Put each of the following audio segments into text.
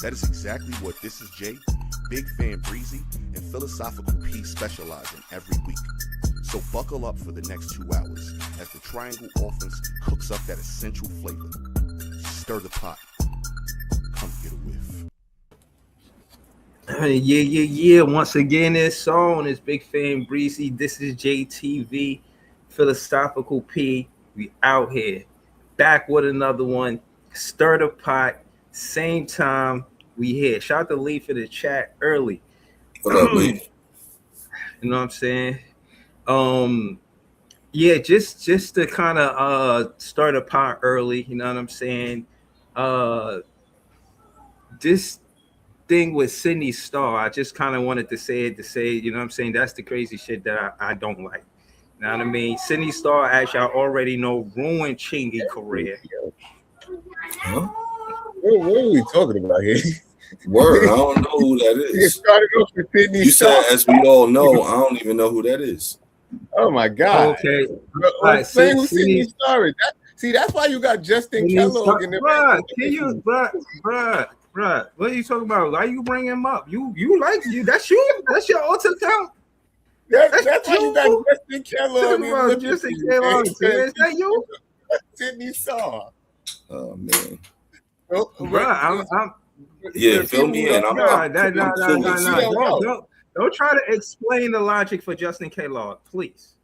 That is exactly what This Is Jay, Big Fan Breezy, and Philosophical P specialize in every week. So buckle up for the next 2 hours as the Triangle Offense cooks up that essential flavor. Stir the pot. Come get a whiff. Yeah. Once again, it's on. It's Big Fan Breezy. This is JTV, Philosophical P. We out here. Back with another one. Stir the pot. Same time. We here. Shout out to Lee for the chat early. What up, Lee? You know what I'm saying? Yeah, just to kind of start a pot early, you know what I'm saying? This thing with Sydney Starr, I just kind of wanted to say, you know what I'm saying? That's the crazy shit that I don't like. You know what I mean? Sydney Starr, as y'all already know, ruined Chingy career. Huh? What are we talking about here? Word, I don't know who that It is. started off with Sydney You Starr. said, as we all know, I don't even know who that is. Oh my God. Okay. Right, explain who Sydney Starr is. See, that's why you got Justin Kellogg in the bruh, what are you talking about? Why you bring him up? You that's you? That's your alter account? That's why you got Justin Kellogg. Justin Kellogg. Is that you? Sydney Starr. Oh man. Oh, bruh, I'm yeah, fill me in. Don't try to explain the logic for Justin Kellogg, please.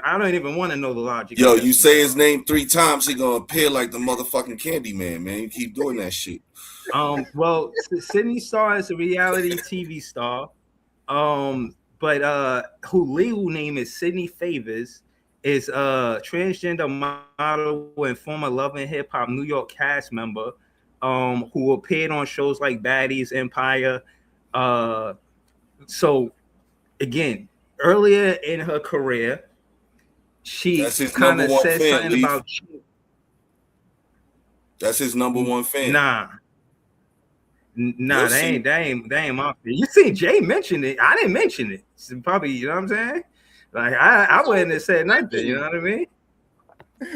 I don't even want to know the logic. Yo, you say his name 3 times, he gonna appear like the motherfucking Candyman, man. You keep doing that shit. Well, Sydney Starr is a reality TV star. But who legal name is Sydney Favors, is a transgender model and former Love and Hip Hop New York cast member, who appeared on shows like Baddies, Empire. So again, earlier in her career, she kind of said something about. That's his number one fan. Nah, that ain't my fan. You see, Jay mentioned it. I didn't mention it. So probably, you know what I'm saying? Like I wouldn't have said nothing. You know what I mean?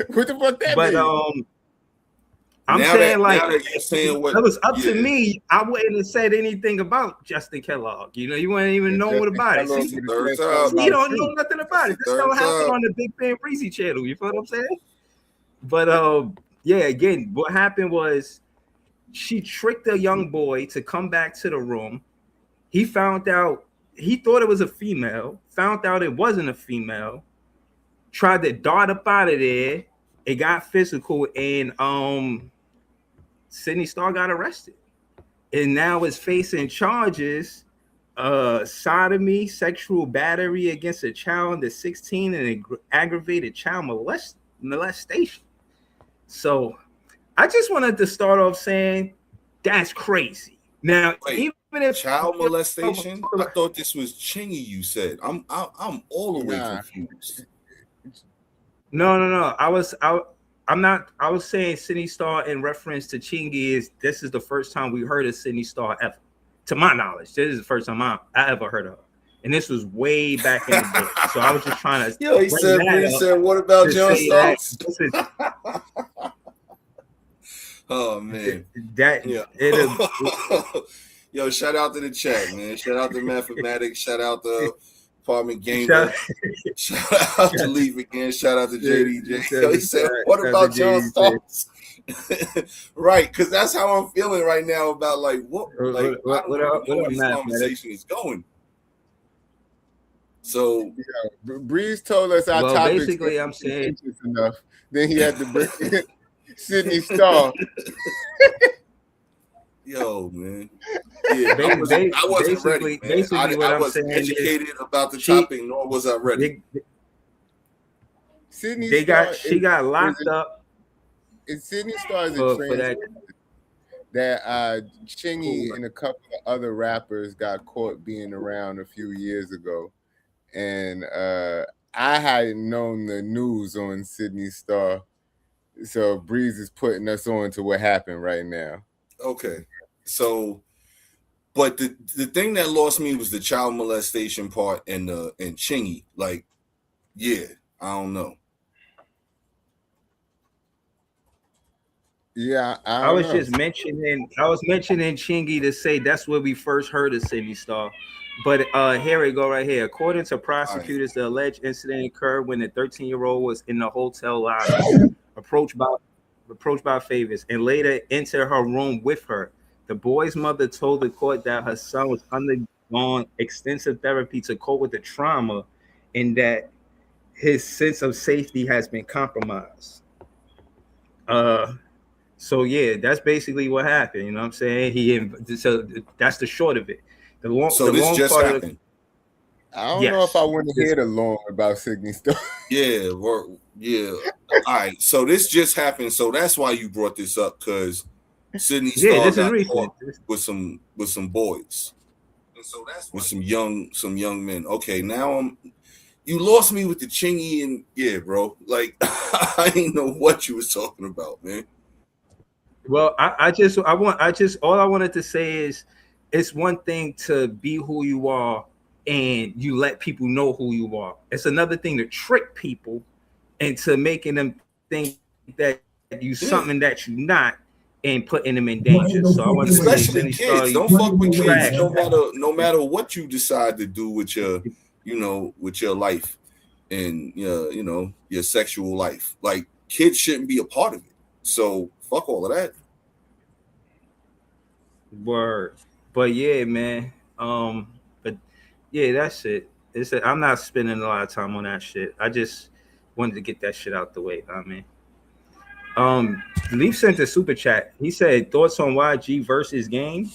What the fuck that but mean? I'm saying it was up to me. I wouldn't have said anything about Justin Kellogg. You know, you wouldn't even know what about it. See, you don't know nothing about it. This don't happen on the Big Fan Breezy channel. You feel what I'm saying? But yeah, again, what happened was she tricked a young boy to come back to the room. He found out, he thought it was a female, found out it wasn't a female, tried to dart up out of there. It got physical, and Sydney Starr got arrested, and now is facing charges, sodomy, sexual battery against a child under 16, and aggravated child molestation. So I just wanted to start off saying that's crazy. Now, even if child molestation, I thought this was Chingy. You said I'm all the way confused. No. I'm not. I was saying Sydney Starr in reference to Chingy. This is the first time we heard of Sydney Starr ever, to my knowledge. This is the first time I ever heard of her, and this was way back in the day. So I was just trying to. Yo, he said, "What about John Starks?" Oh man, Yo, shout out to the chat, man. Shout out to Mathematics. Shout out to Apartment Gamer. Shout out to Leaf again. Shout out to JDJ. Yo, he said, "What about John Starks?" Right, because that's how I'm feeling right now about what this conversation is going. So, Breeze told us our topic. Basically, I'm saying enough. Then he had to bring Sydney Starr. Yo, man. Yeah, I wasn't ready, man. Basically, I wasn't educated about the topic, nor was I ready. She got locked up. And Sydney Starr is a trans that Chingy and a couple of other rappers got caught being around a few years ago. And I hadn't known the news on Sydney Starr. So Breeze is putting us on to what happened right now. Okay. So, but the thing that lost me was the child molestation part and Chingy. Yeah, I don't know. Yeah, I was mentioning Chingy to say that's where we first heard of Sidney Starr. But here we go right here. According to prosecutors, the alleged incident occurred when the 13-year-old was in the hotel lobby, approached by favors, and later entered her room with her. The boy's mother told the court that her son was undergoing extensive therapy to cope with the trauma, and that his sense of safety has been compromised. So yeah, that's basically what happened. You know what I'm saying? So that's the short of it. The long just part happened. I don't know if I want to hear the long about Sidney Starr. Yeah. All right. So this just happened. So that's why you brought this up, because Sidney Starr got caught with some boys. And so that's with some young men. Okay, now you lost me with the Chingy, and yeah, bro. Like I didn't know what you was talking about, man. Well, all I wanted to say is, it's one thing to be who you are and you let people know who you are. It's another thing to trick people into making them think that you something that you're not and putting them in danger. So I want to say, especially kids, don't fuck with kids no matter what you decide to do with your, with your life and your sexual life. Like, kids shouldn't be a part of it. So fuck all of that. Word. But yeah, man. But yeah, that's it. I'm not spending a lot of time on that shit. I just wanted to get that shit out the way. I mean, Leaf sent a super chat. He said, "Thoughts on YG versus Game?"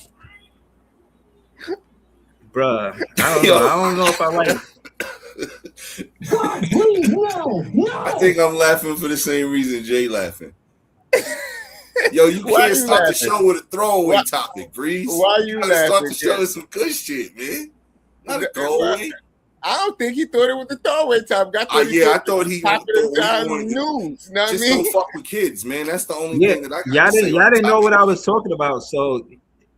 Bruh, I don't know if I like it. I think I'm laughing for the same reason Jay laughing. Yo, you can't start the show with a throwaway topic, Breeze. Why you laughing? Start the show with some good shit, man. Not a throwaway. I don't think he thought it was the throwaway topic. I thought he top of the time news. Just don't fuck with kids, man. That's the only thing that I got. Y'all didn't know what I was talking about, so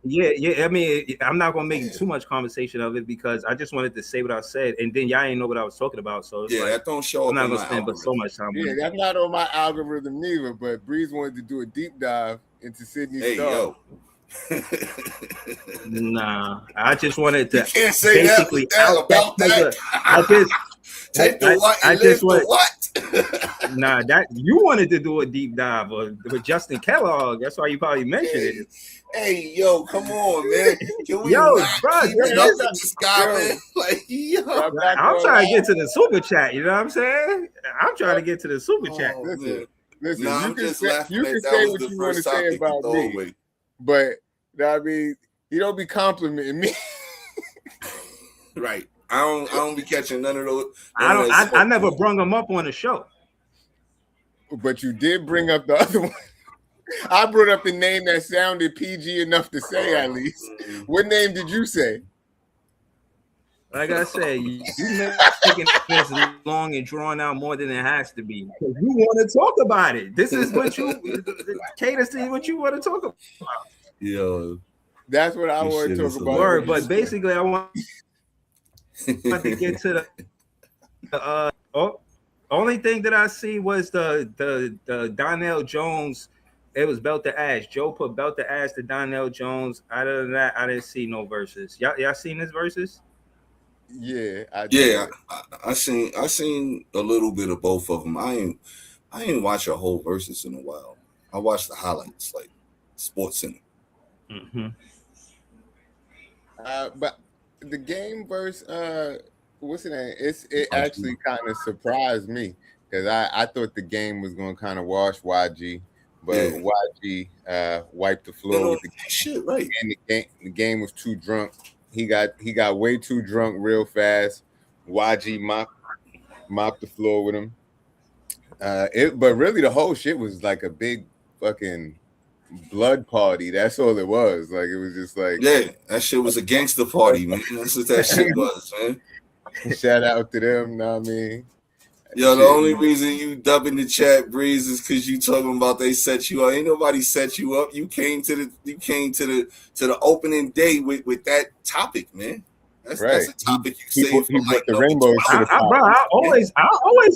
yeah. I mean, I'm not gonna make too much conversation of it because I just wanted to say what I said, and then y'all ain't know what I was talking about. So it's that don't show up. I'm not gonna spend but so much time. Yeah, that's not on my algorithm neither. But Breeze wanted to do a deep dive into Sidney Starr. Yo. Nah, I just wanted to. You can't say basically that about that. I just take the what and live the what. Nah, that you wanted to do a deep dive with Justin Kellogg. That's why you probably mentioned it. Hey, yo, come on, man. Can we bro, this guy, man? Like, yo. I'm trying to get to the super chat. You know what I'm saying? I'm trying to get to the super chat. Listen, you can say what you want to say about me. But I mean, you don't be complimenting me. Right. I don't be catching none of those. I never brung them up on the show. But you did bring up the other one. I brought up the name that sounded PG enough to say, at least. What name did you say? Like I said, you making this long and drawn out more than it has to be. You want to talk about it. This is what you caters to what you want to talk about. Yo, that's what I want to talk about. Word, but basically, I want to get to the only thing that I see was the Donnell Jones. It was Belt to Ash. Joe put Belt to Ash to Donnell Jones. Other than that, I didn't see no verses. Y'all seen his verses? Yeah, I seen a little bit of both of them. I ain't watch a whole verses in a while. I watched the highlights, like Sports Center. Mm-hmm. But the Game verse, what's the name? It actually kind of surprised me because I thought the Game was going to kind of wash YG, but YG wiped the floor with the game. Shit, right? And the game was too drunk. He got way too drunk real fast. YG mopped the floor with him. But really the whole shit was like a big fucking blood party. That's all it was. Like, it was just like, that shit was a gangster party, man. That's what that shit was, man. Shout out to them. Know what I mean? Yo, the only reason you dubbing the chat, Breeze, is because you talking about they set you up. Ain't nobody set you up. You came to the opening day with that topic, man. That's a topic you say for like the rainbow. I always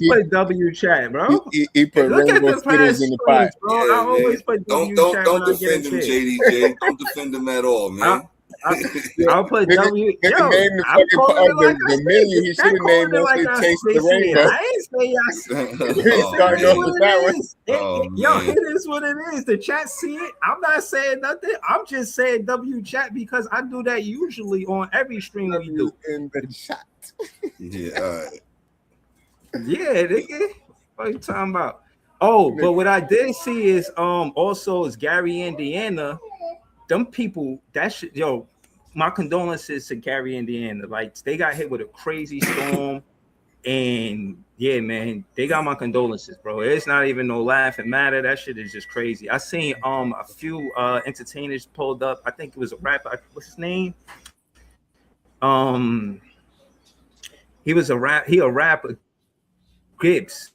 play W chat, bro. He put look rainbow at the past in the pot, bro. Yeah, I always play W chat. Don't defend him, JDJ. Don't defend him at all, man. I'll put W. Yo, name the menu. He should have named it Taste the Rainbow. I ain't say y'all. Starting off with that one. Yo, it is what it is. The chat see it. I'm not saying nothing. I'm just saying W chat because I do that usually on every stream we do. In the chat. Yeah, all right. Yeah, nigga. What are you talking about? Oh, but what I did see is also is Gary, Indiana. Them people, that shit, yo, my condolences to Gary, Indiana. Like, they got hit with a crazy storm. And yeah, man, they got my condolences, bro. It's not even no laughing matter. That shit is just crazy. I seen a few entertainers pulled up. I think it was a rapper. What's his name? He was a rapper. Gibbs.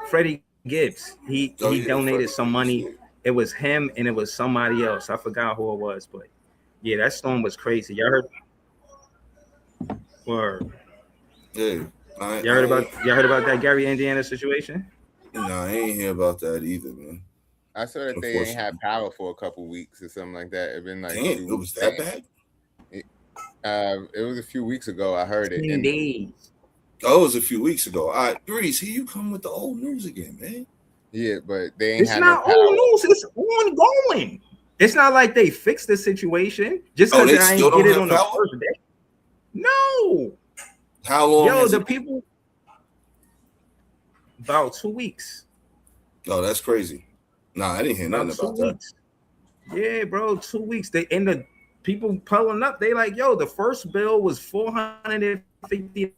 Freddie Gibbs. He donated some money. It was him and it was somebody else. I forgot who it was, but yeah, that storm was crazy. Y'all heard? Word. Yeah. Y'all heard about that Gary, Indiana situation? No, I ain't hear about that either, man. I saw that they ain't had power for a couple weeks or something like that. It been like, damn, it was that bad? It was a few weeks ago. I heard it. Indeed. Oh, it was a few weeks ago. All right, Breeze, here you come with the old news again, man. Yeah, but they ain't. It's not old news. It's ongoing. It's not like they fixed the situation just because I ain't get it on the first day. No. How long? Yo, the people. About 2 weeks. Oh, that's crazy. Nah, I didn't hear nothing about that. Yeah, bro, 2 weeks. They and the people pulling up. They like, yo, the first bill was $450,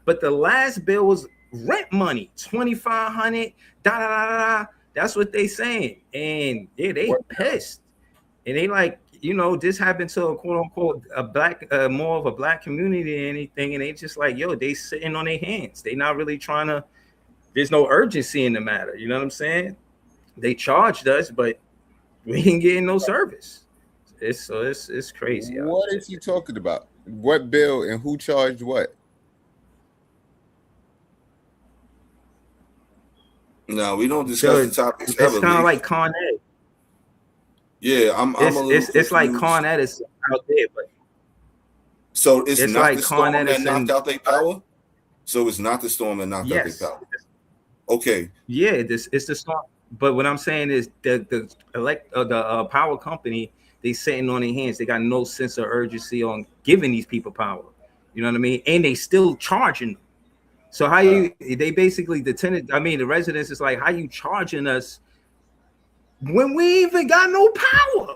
but the last bill was rent money, $2,500. That's what they saying, and yeah, they pissed, and they like, you know, this happened to a quote unquote a black, more of a black community than anything, and they just like, yo, they sitting on their hands. They not really trying to. There's no urgency in the matter. You know what I'm saying? They charged us, but we ain't getting no service. It's crazy. What is he talking about? What bill and who charged what? No, we don't discuss the topics. It's kind of like Con Ed. Yeah, it's like Con Ed is out there, but so it's not like the storm that knocked out their power. So it's not the storm that knocked out their power. Okay. Yeah, it's the storm. But what I'm saying is the power company, they sitting on their hands. They got no sense of urgency on giving these people power. You know what I mean? And they still charging them. So how they basically the residents is like, how you charging us when we even got no power?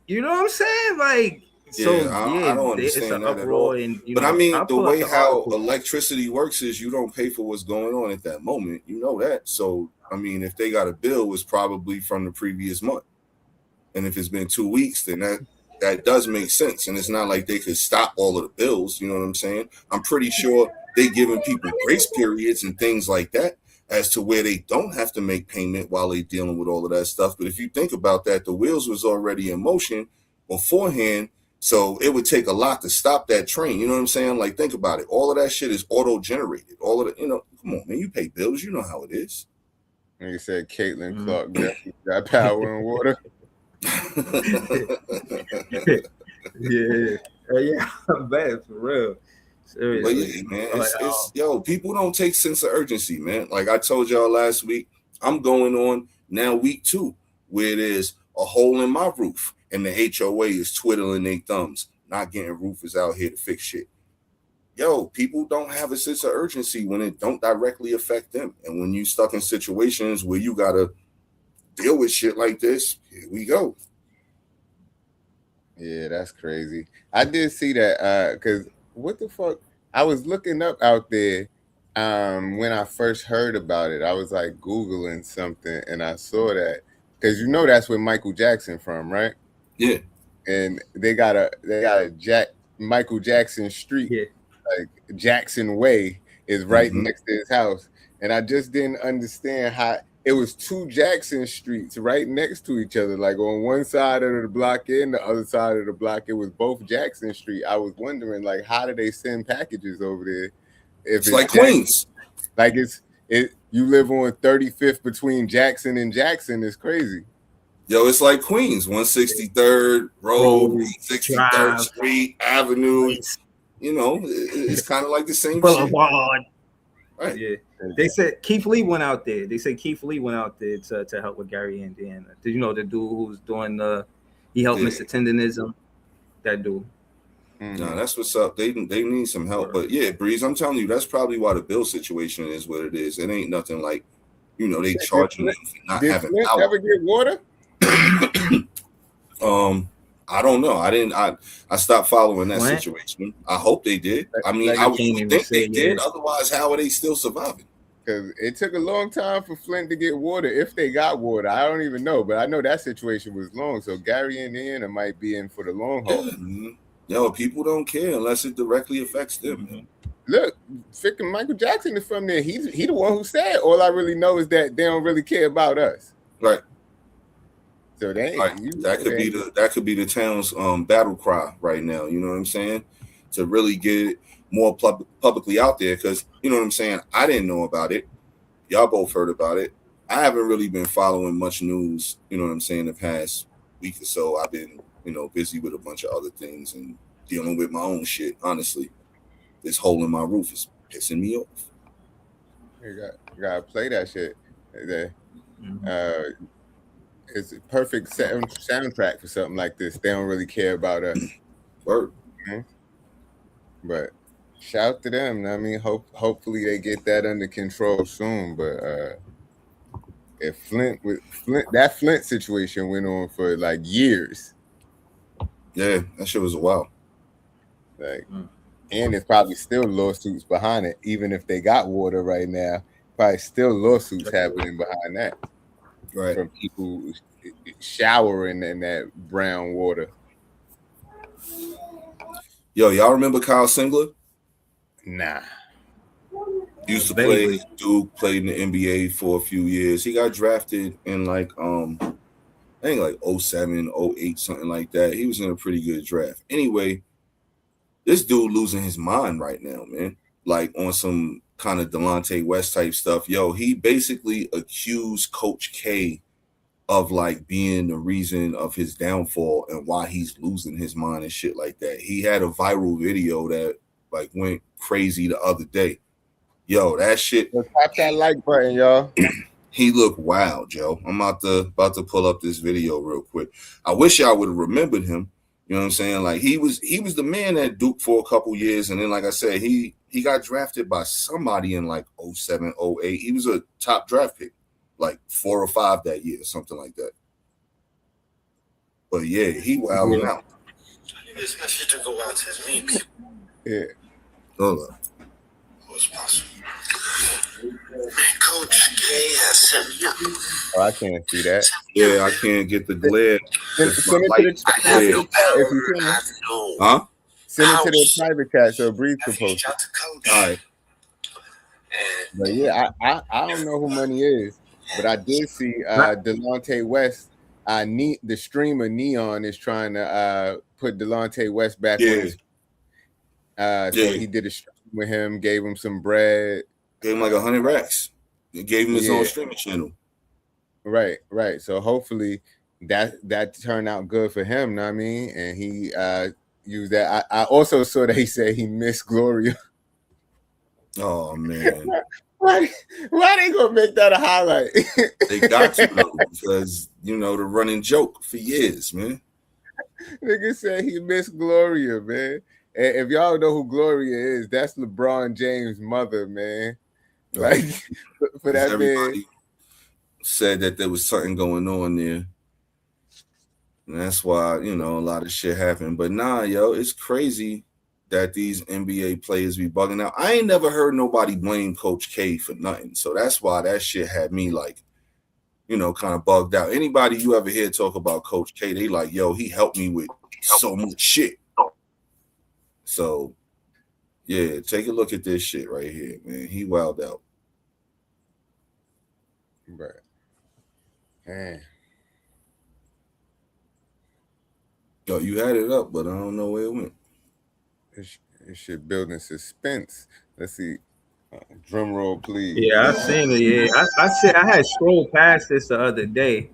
You know what I'm saying? Like, I don't understand that at all. And, but I mean, the way how electricity works is you don't pay for what's going on at that moment. You know that. So, I mean, if they got a bill, it's probably from the previous month. And if it's been 2 weeks, then that does make sense. And it's not like they could stop all of the bills. You know what I'm saying? I'm pretty sure they giving people grace periods and things like that as to where they don't have to make payment while they dealing with all of that stuff. But if you think about that, the wheels was already in motion beforehand. So it would take a lot to stop that train. You know what I'm saying? Like, think about it. All of that shit is auto-generated. All of it, you know, come on, man. You pay bills. You know how it is. And you said Caitlin Clark got power and water. Yeah, bad for real. Seriously. But yeah, man, it's yo, people don't take sense of urgency, man. Like I told y'all last week, I'm going on now week 2 where there's a hole in my roof and the HOA is twiddling their thumbs, not getting roofers out here to fix shit. Yo, people don't have a sense of urgency when it don't directly affect them. And when you stuck in situations where you gotta deal with shit like this, here we go. Yeah, that's crazy. I did see that because what the fuck? I was looking up out there when I first heard about it. I was like Googling something and I saw that because you know that's where Michael Jackson from, right? Yeah. And they got a Michael Jackson Street, like Jackson Way is right next to his house. And I just didn't understand it was two Jackson streets right next to each other. Like on one side of the block and the other side of the block, it was both Jackson Street. I was wondering, like, how do they send packages over there? If it's like Queens. Like you live on 35th between Jackson and Jackson is crazy. Yo, it's like Queens, 163rd Road, 63rd Street, Avenue. You know, it's kind of like the same Boulevard. Right. Yeah. They said Keith Lee went out there. They said Keith Lee went out there to help with Gary Indiana. Did you know the dude who's doing he helped Mr. Tendonism? That dude. No, that's what's up. They need some help. But yeah, Breeze, I'm telling you, that's probably why the bill situation is what it is. It ain't nothing like, you know, they charging them for not having power. Ever get water? I don't know. I stopped following that situation. I hope they did. I mean, I would think they did. Otherwise, how are they still surviving? Because it took a long time for Flint to get water. If they got water, I don't even know. But I know that situation was long. So Gary Indiana might be in for the long haul. Yeah. Yo, people don't care unless it directly affects them. Man. Look, freaking Michael Jackson is from there. He the one who said, all I really know is that they don't really care about us. Right. So they ain't, that could be the town's battle cry right now. You know what I'm saying? To really get it more publicly out there, because you know what I'm saying. I didn't know about it. Y'all both heard about it. I haven't really been following much news. You know what I'm saying? The past week or so, I've been busy with a bunch of other things and dealing with my own shit. Honestly, this hole in my roof is pissing me off. You gotta play that shit. It's a perfect soundtrack for something like this. They don't really care about us. Word. But shout to them. I mean, hopefully they get that under control soon. But if that Flint situation went on for like years. Yeah, that shit was a while. Like, and it's probably still lawsuits behind it, even if they got water right now. Probably still lawsuits happening behind that. Right. From people showering in that brown water. Yo, y'all remember Kyle Singler? Nah. Used to play Duke, played in the NBA for a few years. He got drafted in like I think like 07, 08, something like that. He was in a pretty good draft. Anyway, this dude losing his mind right now, man. Like on some kind of Delonte West type stuff. Yo, he basically accused Coach K of like being the reason of his downfall and why he's losing his mind and shit like that. He had a viral video that like went crazy the other day. Yo, that shit. Let's tap that like button, y'all. He looked wild, Joe. I'm about to pull up this video real quick. I wish y'all would have remembered him. You know what I'm saying? Like he was the man at Duke for a couple years, and then like I said, he got drafted by somebody in like 07, 08. He was a top draft pick, like 4 or 5 that year, something like that. But yeah, he wilding out. I need this message to go out to as many people. Yeah. Hold up. What's possible? Man, Coach K has set me up. Oh, I can't see that. Yeah, I can't get the glare. Send it to the Huh? Send it to the private chat so Breeze can post it. All right. But yeah, I don't know who Money is, but I did see Delonte West. The streamer Neon is trying to put Delonte West back on his. So he did a stream with him, gave him some bread. Gave him like 100 racks. They gave him his own streaming channel. Right. So hopefully that turned out good for him, know what I mean? And he used that. I also saw that he said he missed Gloria. Oh man. Why they gonna make that a highlight? They got to though, because the running joke for years, man. Nigga said he missed Gloria, man. And if y'all know who Gloria is, that's LeBron James' mother, man. Like for that everybody man said that there was something going on there. And that's why, a lot of shit happened. But nah, yo, it's crazy that these NBA players be bugging out. I ain't never heard nobody blame Coach K for nothing. So that's why that shit had me like, kind of bugged out. Anybody you ever hear talk about Coach K, they like, yo, he helped me with so much shit. So, yeah, take a look at this shit right here, man. He wilded out. Right. Man. Yo, you had it up, but I don't know where it went. This shit building suspense. Let's see. Drum roll, please. Yeah, I seen it. Yeah, I said I had scrolled past this the other day.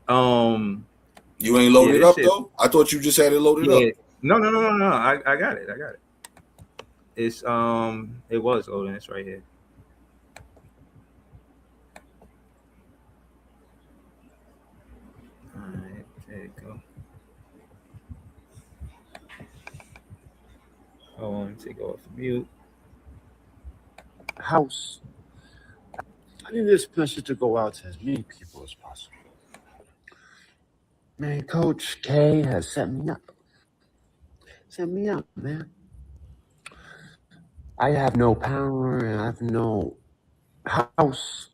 You ain't loaded up though? I thought you just had it loaded up. No. I got it. It's it was loading. It's right here. All right, there you go. Hold on, take off mute. House. I need this message to go out to as many people as possible. Man, Coach K has set me up. Set me up, man. I have no power and I have no house.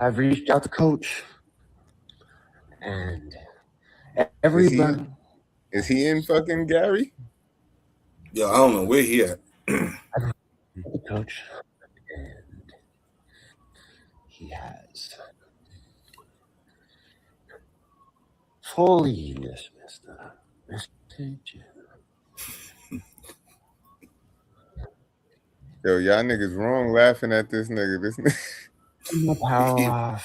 I've reached out to Coach and everybody. Is he in fucking Gary? Yeah, I don't know where he at. Coach, and he has fully dismissed the message. Yo, y'all niggas wrong laughing at this nigga. This nigga.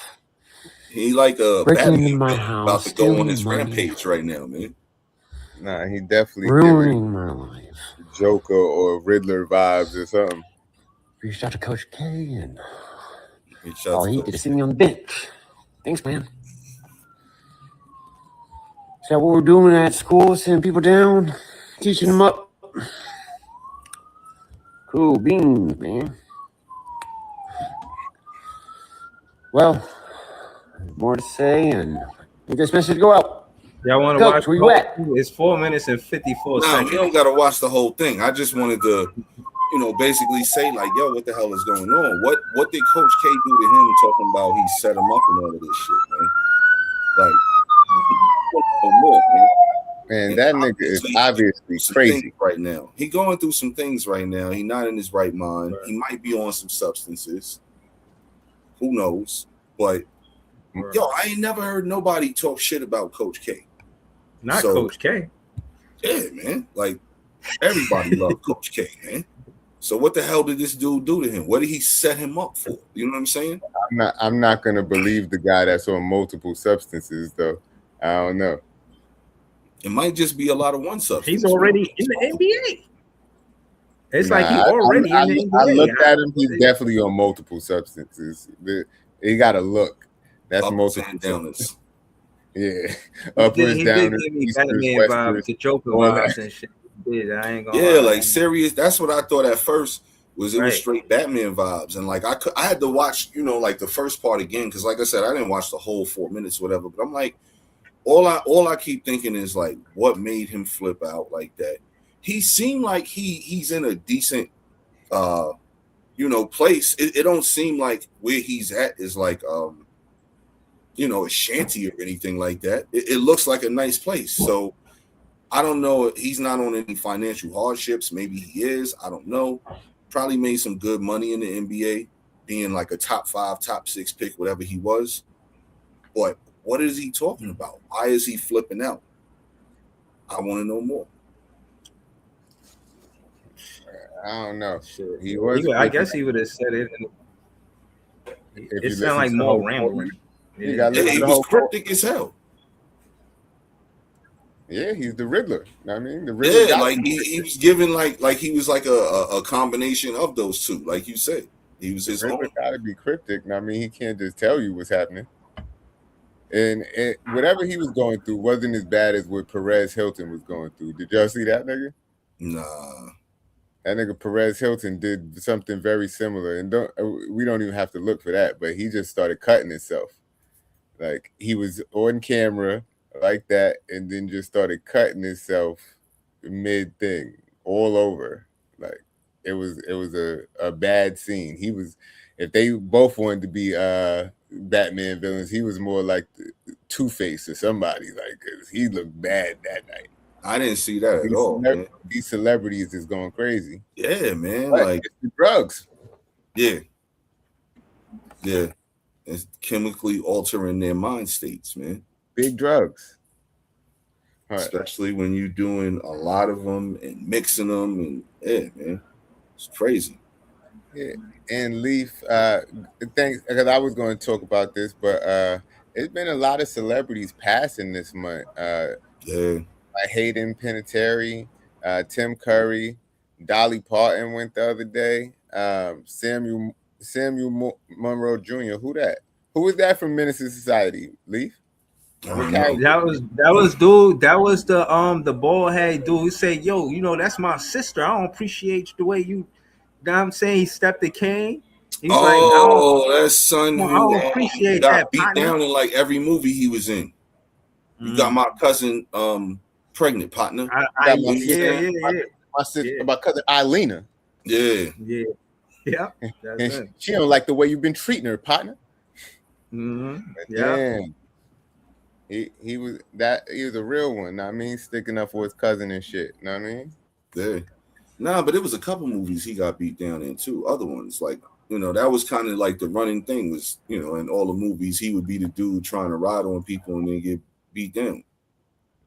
He like a Batman my house, about to go on his rampage right now, man. Nah, he definitely ruining my life. Joker or Riddler vibes or something. Reached out to Coach K and all he did is sit me on the bench. Thanks, man. Is that what we're doing at school? Sending people down, teaching them up. Cool beans, man. Well, more to say, and get this message go out. Y'all want to watch? Where you at? It's 4 minutes and 54 seconds. You don't got to watch the whole thing. I just wanted to, basically say like, yo, what the hell is going on? What did Coach K do to him? Talking about he set him up and all of this shit, man. Like, more, man. Man, that nigga is obviously crazy right now. He going through some things right now. He not in his right mind. Right. He might be on some substances. Who knows? But yo, I ain't never heard nobody talk shit about Coach K. Not Coach K. Yeah, man. Like everybody love Coach K, man. So what the hell did this dude do to him? What did he set him up for? You know what I'm saying? I'm not gonna believe the guy that's on multiple substances though. I don't know. It might just be a lot of one substance. He's already in the NBA. It's like he's already in the NBA. I looked at him. He's definitely on multiple substances. He got a look. That's multiple downers. Yeah, uppers, downers. Batman vibes, the Joker vibes and shit. I ain't gonna lie. Like serious. That's what I thought at first. Was straight Batman vibes, and like I had to watch, like the first part again because, like I said, I didn't watch the whole 4 minutes, whatever. But I'm like, all I keep thinking is like, what made him flip out like that? He seemed like he's in a decent, place. It don't seem like where he's at is like, a shanty or anything like that. It looks like a nice place. So I don't know. He's not on any financial hardships. Maybe he is. I don't know. Probably made some good money in the NBA, being like a top 5, top 6 pick, whatever he was. But what is he talking about? Why is he flipping out? I want to know more. I don't know. Sure. I guess he would have said it. It sounded like more rambling. He was cryptic as hell. Yeah, he's the Riddler. I mean, the Riddler. Yeah, like he was given like he was like a combination of those two, like you said. He was his own. Got to be cryptic. I mean, he can't just tell you what's happening. And whatever he was going through wasn't as bad as what Perez Hilton was going through. Did y'all see that nigga? Nah. That nigga Perez Hilton did something very similar, and we don't even have to look for that. But he just started cutting himself, like he was on camera like that, and then just started cutting himself mid thing all over. Like it was a bad scene. He was, if they both wanted to be Batman villains, he was more like Two-Face or somebody, like, cause he looked bad that night. I didn't see that at all. These celebrities is going crazy. Yeah, man. Like it's the drugs. Yeah. It's chemically altering their mind states, man. Big drugs. Especially when you're doing a lot of them and mixing them, and yeah, man, it's crazy. Yeah, and Leaf, thanks, because I was going to talk about this, but there's been a lot of celebrities passing this month. Like Hayden Panettiere, Tim Curry, Dolly Parton went the other day. Samuel Monroe Jr. Who that? Who was that from Menace to Society? Leaf. That was dude. That was the bald head dude. He said, "Yo, you know that's my sister. I don't appreciate the way you." You know what I'm saying? He stepped the cane. He's that's son who got beat down in like every movie he was in. You got my cousin pregnant, partner. My sister, my cousin Eilena. Yeah. And she don't like the way you've been treating her, partner. Yeah. He was a real one. I mean, sticking up for his cousin and shit. You know what I mean? Yeah. Nah, but it was a couple movies he got beat down in too. Other ones, like, you know, that was kind of like the running thing was, you know, in all the movies he would be the dude trying to ride on people and then get beat down.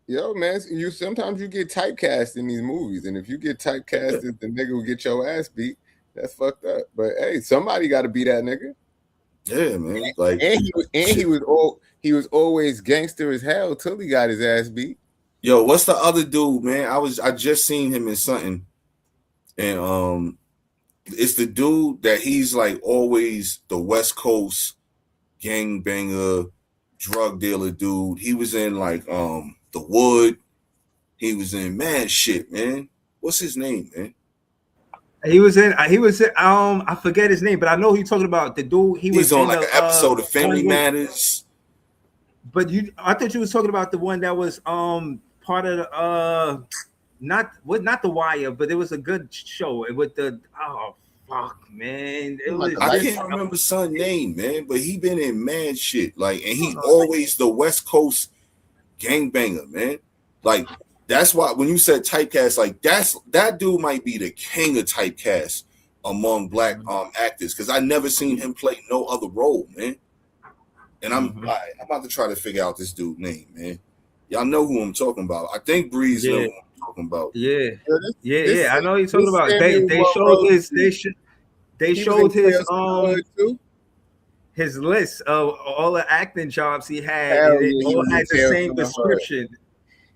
Yo, man, sometimes you get typecast in these movies, and if you get typecast as the nigga who get your ass beat, that's fucked up. But hey, somebody got to be that nigga. Yeah, man. Like, he was always gangster as hell till he got his ass beat. Yo, what's the other dude, man? I just seen him in something, and it's the dude that he's like always the West Coast gangbanger, drug dealer dude. He was in like The Wood. He was in mad shit, man. What's his name, man? He was in I forget his name, but I know who you're talking about. The dude he's on like an episode of Family Matters. But I thought you was talking about the one that was part of the not The Wire, but it was a good show with the man. I can't remember son's name, man, but he been in mad shit. Like, and he always the West Coast gangbanger, man. Like, that's why when you said typecast, like that dude might be the king of typecast among black actors, because I never seen him play no other role, man. And I'm about to try to figure out this dude's name, man. Y'all know who I'm talking about. I think Breeze know who I'm talking about. Yeah. I know you're talking about. They showed his list of all the acting jobs he had. They all had the same description.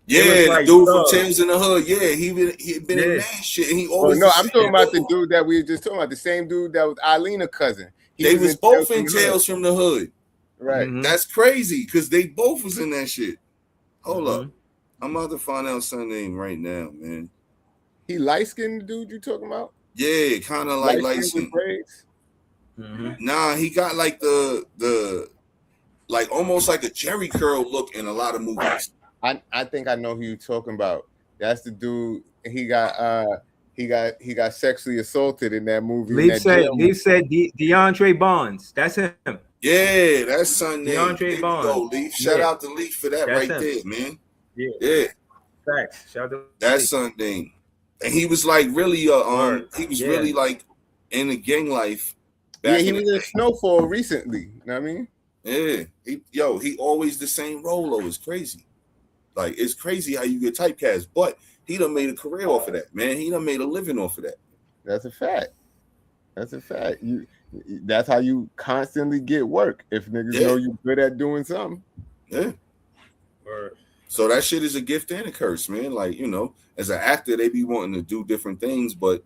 Yeah, like, the dude from Tales in the Hood. Yeah, he been in that shit. And he always. I'm talking about the dude that we were just talking about. The same dude that was Eilena's cousin. They was both in Tales from the Hood. Right. That's crazy because they both was in that shit. Hold up. I'm about to find out son's name right now, man. He light-skinned dude you talking about? Yeah, kind of like light-skinned. Nah, he got like the like almost like a Jerry curl look in a lot of movies. I think I know who you're talking about. That's the dude. He got sexually assaulted in that movie. Leaf said DeAndre Bonds. That's him. Yeah, that's son name. DeAndre Bonds. Go, Leaf. Shout out to Leaf for that. That's right him. There, man. Yeah. Facts. Shout out to Leaf. Son name. And he was like really he was really like in the gang life. He was in Snowfall recently. You know what I mean? Yeah. He always the same role though. It's crazy. Like, it's crazy how you get typecast, but he done made a career off of that, man. He done made a living off of that. That's a fact. That's how you constantly get work. If niggas know you good at doing something. Yeah. So that shit is a gift and a curse, man. Like, you know, as an actor, they be wanting to do different things, but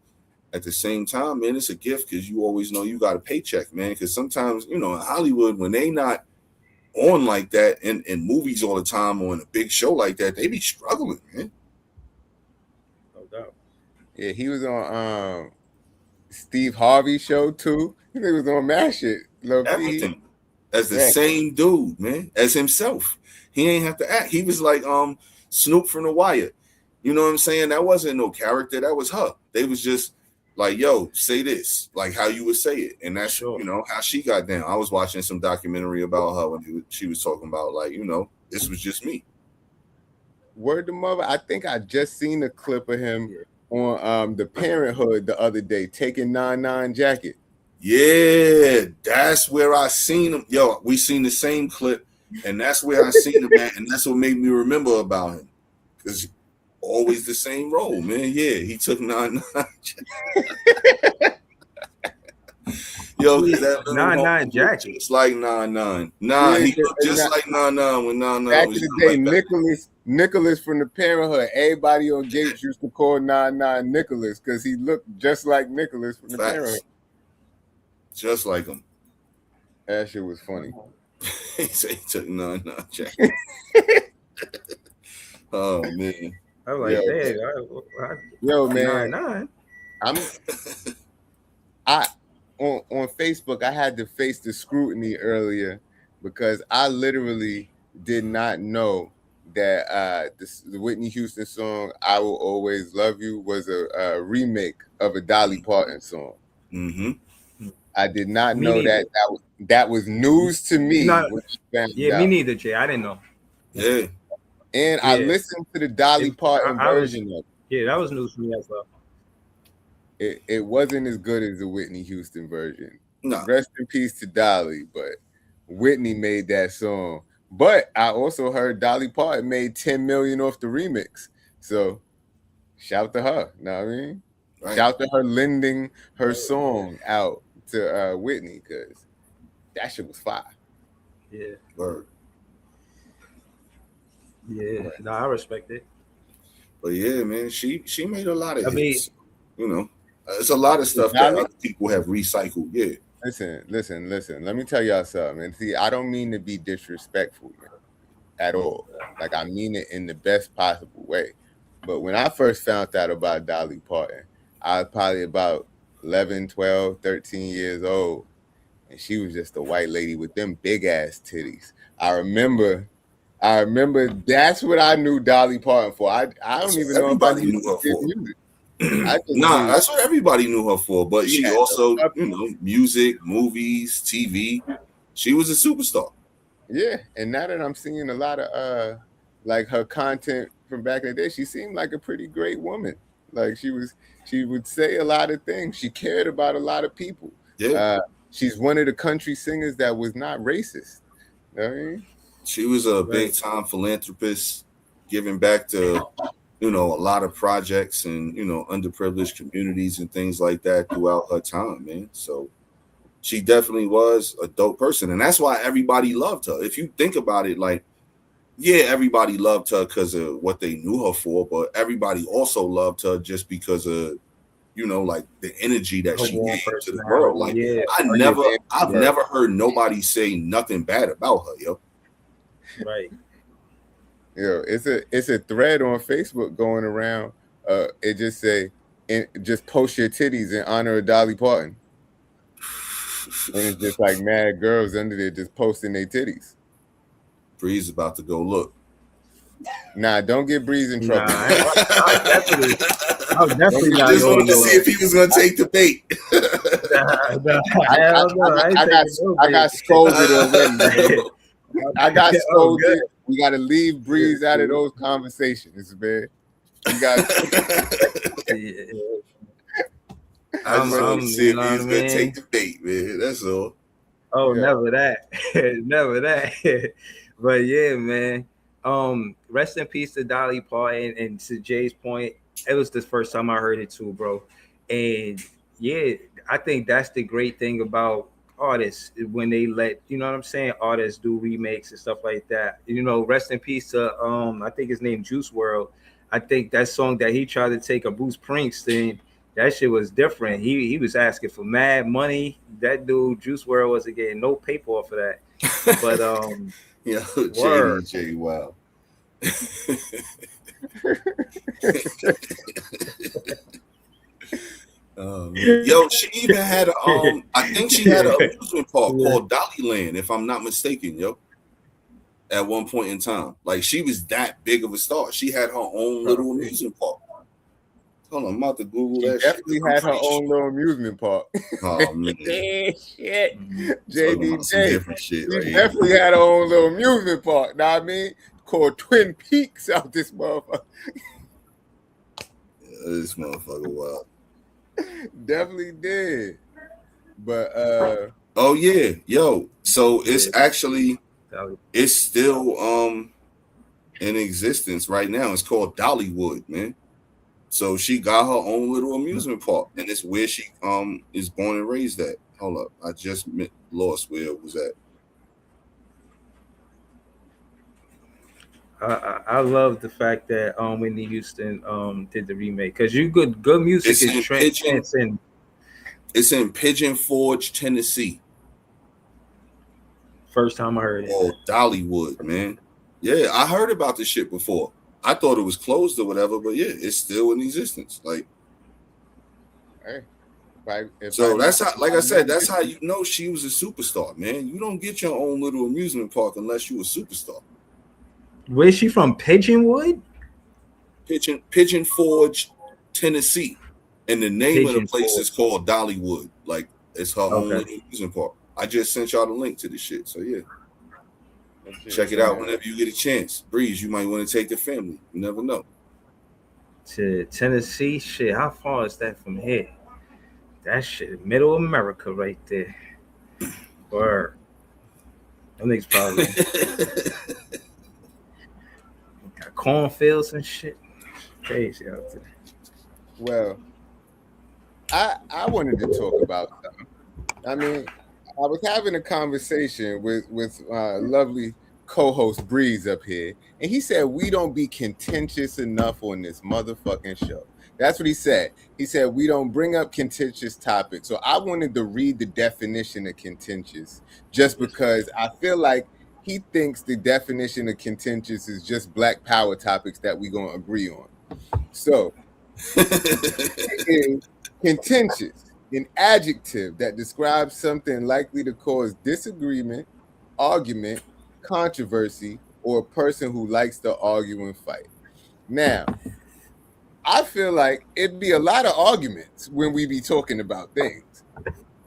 at the same time, man, it's a gift because you always know you got a paycheck, man. Because sometimes, you know, in Hollywood, when they not on like that in movies all the time or in a big show like that, they be struggling, man. No doubt. Yeah, he was on Steve Harvey show too. He was on mad shit. Everything. As the same dude, man, as himself. He ain't have to act. He was like Snoop from The Wire. You know what I'm saying? That wasn't no character. That was her. They was just like, yo, say this, like how you would say it. And that's, you know, how she got down. I was watching some documentary about her when she was talking about, like, you know, this was just me. Word to mother. I think I just seen a clip of him on the Parenthood the other day taking 9-9 jacket. Yeah, that's where I seen him. Yo, we seen the same clip, and that's where I seen him at, and that's what made me remember about him. Because always the same role, man. Yeah, he took 9-9. Yo, that 9-9 jacket. It's like 9-9. Nah, he looked just like 9-9 when 9-9 back was in the day. like Nicholas from the Parenthood. Everybody on Gates used to call 9-9 Nicholas because he looked just like Nicholas from the Parenthood. Just like him. That shit was funny. He said he took 9-9 jacket. Oh man. I was like, hey, yo, man. 9-9. On Facebook, I had to face the scrutiny earlier because I literally did not know that the Whitney Houston song "I Will Always Love You" was a remake of a Dolly Parton song. Mm-hmm. I did not know that was news to me. Me neither, Jay. I didn't know. Yeah. And I listened to the Dolly Parton version of it. Yeah, that was news to me as well. It wasn't as good as the Whitney Houston version. No. Rest in peace to Dolly, but Whitney made that song. But I also heard Dolly Parton made $10 million off the remix. So shout to her. Know what I mean? Right. Shout to her lending her song out to Whitney because that shit was fire. Yeah. Word. Yeah. No, I respect it. But yeah, man, she made a lot of hits. You know, it's a lot of stuff that other people have recycled. Yeah. Listen. Let me tell y'all something. And see, I don't mean to be disrespectful at all. Like, I mean it in the best possible way. But when I first found out about Dolly Parton, I was probably about 11, 12, 13 years old. And she was just a white lady with them big ass titties. I remember that's what I knew Dolly Parton for. I don't even know if I knew her for music. That's what everybody knew her for. But she also, music, movies, TV. She was a superstar. Yeah, and now that I'm seeing a lot of like her content from back in the day, she seemed like a pretty great woman. Like she would say a lot of things. She cared about a lot of people. Yeah. She's one of the country singers that was not racist. You know what I mean? She was a big time philanthropist, giving back to, a lot of projects and, underprivileged communities and things like that throughout her time, man. So she definitely was a dope person. And that's why everybody loved her. If you think about it, like, yeah, everybody loved her because of what they knew her for, but everybody also loved her just because of, like the energy that she gave to the world. Like, I've never heard nobody say nothing bad about her, yo. Right. It's a thread on Facebook going around. It just say, just post your titties in honor of Dolly Parton. And it's just like mad girls under there just posting their titties. Breeze about to go look. Nah, don't get Breeze in trouble. I was definitely not just wanted to see if he was going to take the bait. I got scolded already. I got scolded. We got to leave Breeze out of those conversations, man. You got. I just want to see if he's going to take the bait, man. That's all. Oh, yeah. Never that. Never that. But yeah, man. Rest in peace to Dolly Parton. And to Jay's point, it was the first time I heard it too, bro. And yeah, I think that's the great thing about artists when they let, artists do remakes and stuff like that. Rest in peace to I think his name Juice WRLD. I think that song that he tried to take a Bruce Springsteen, that shit was different. He was asking for mad money. That dude Juice WRLD wasn't getting no paper off of that. But Jay, wow. Yo, she even had I think she had an amusement park called Dollyland, if I'm not mistaken, yo. At one point in time, like she was that big of a star. She had her own little amusement park. Hold on, I'm about to Google that. Definitely had her own little amusement park. Oh man, shit, JDJ. Different shit. She definitely had her own little amusement park. Know what I mean? Called Twin Peaks out this motherfucker. This motherfucker wild. Definitely did. But oh yeah, yo. So it's actually it's still in existence right now. It's called Dollywood, man. So she got her own little amusement park, and it's where she is born and raised at. Hold up, I just lost where it was at. I love the fact that Whitney Houston did the remake, because good music is transcendent. It's in Pigeon Forge, Tennessee. First time I heard it. Oh, Dollywood, man. Yeah, I heard about this shit before. I thought it was closed or whatever, but yeah, it's still in existence. Like, hey, so that's how, like I said, that's how you know she was a superstar, man. You don't get your own little amusement park unless you a superstar. Where's she from? Pigeonwood? Pigeon Forge, Tennessee. And the name of the place is called Dollywood. Like, it's her own little amusement park. I just sent y'all the link to the shit. So yeah. Check it out whenever you get a chance. Breeze, you might want to take the family. You never know. To Tennessee, shit. How far is that from here? That shit, middle America right there. Word. That niggas probably got cornfields and shit. Crazy out there. Well, I wanted to talk about something. I mean, I was having a conversation with lovely co-host Breeze up here, and he said we don't be contentious enough on this motherfucking show. That's what he said. He said we don't bring up contentious topics. So I wanted to read the definition of contentious, just because I feel like he thinks the definition of contentious is just Black Power topics that we gonna agree on. So contentious, an adjective that describes something likely to cause disagreement, argument, controversy, or a person who likes to argue and fight. Now, I feel like it'd be a lot of arguments when we be talking about things.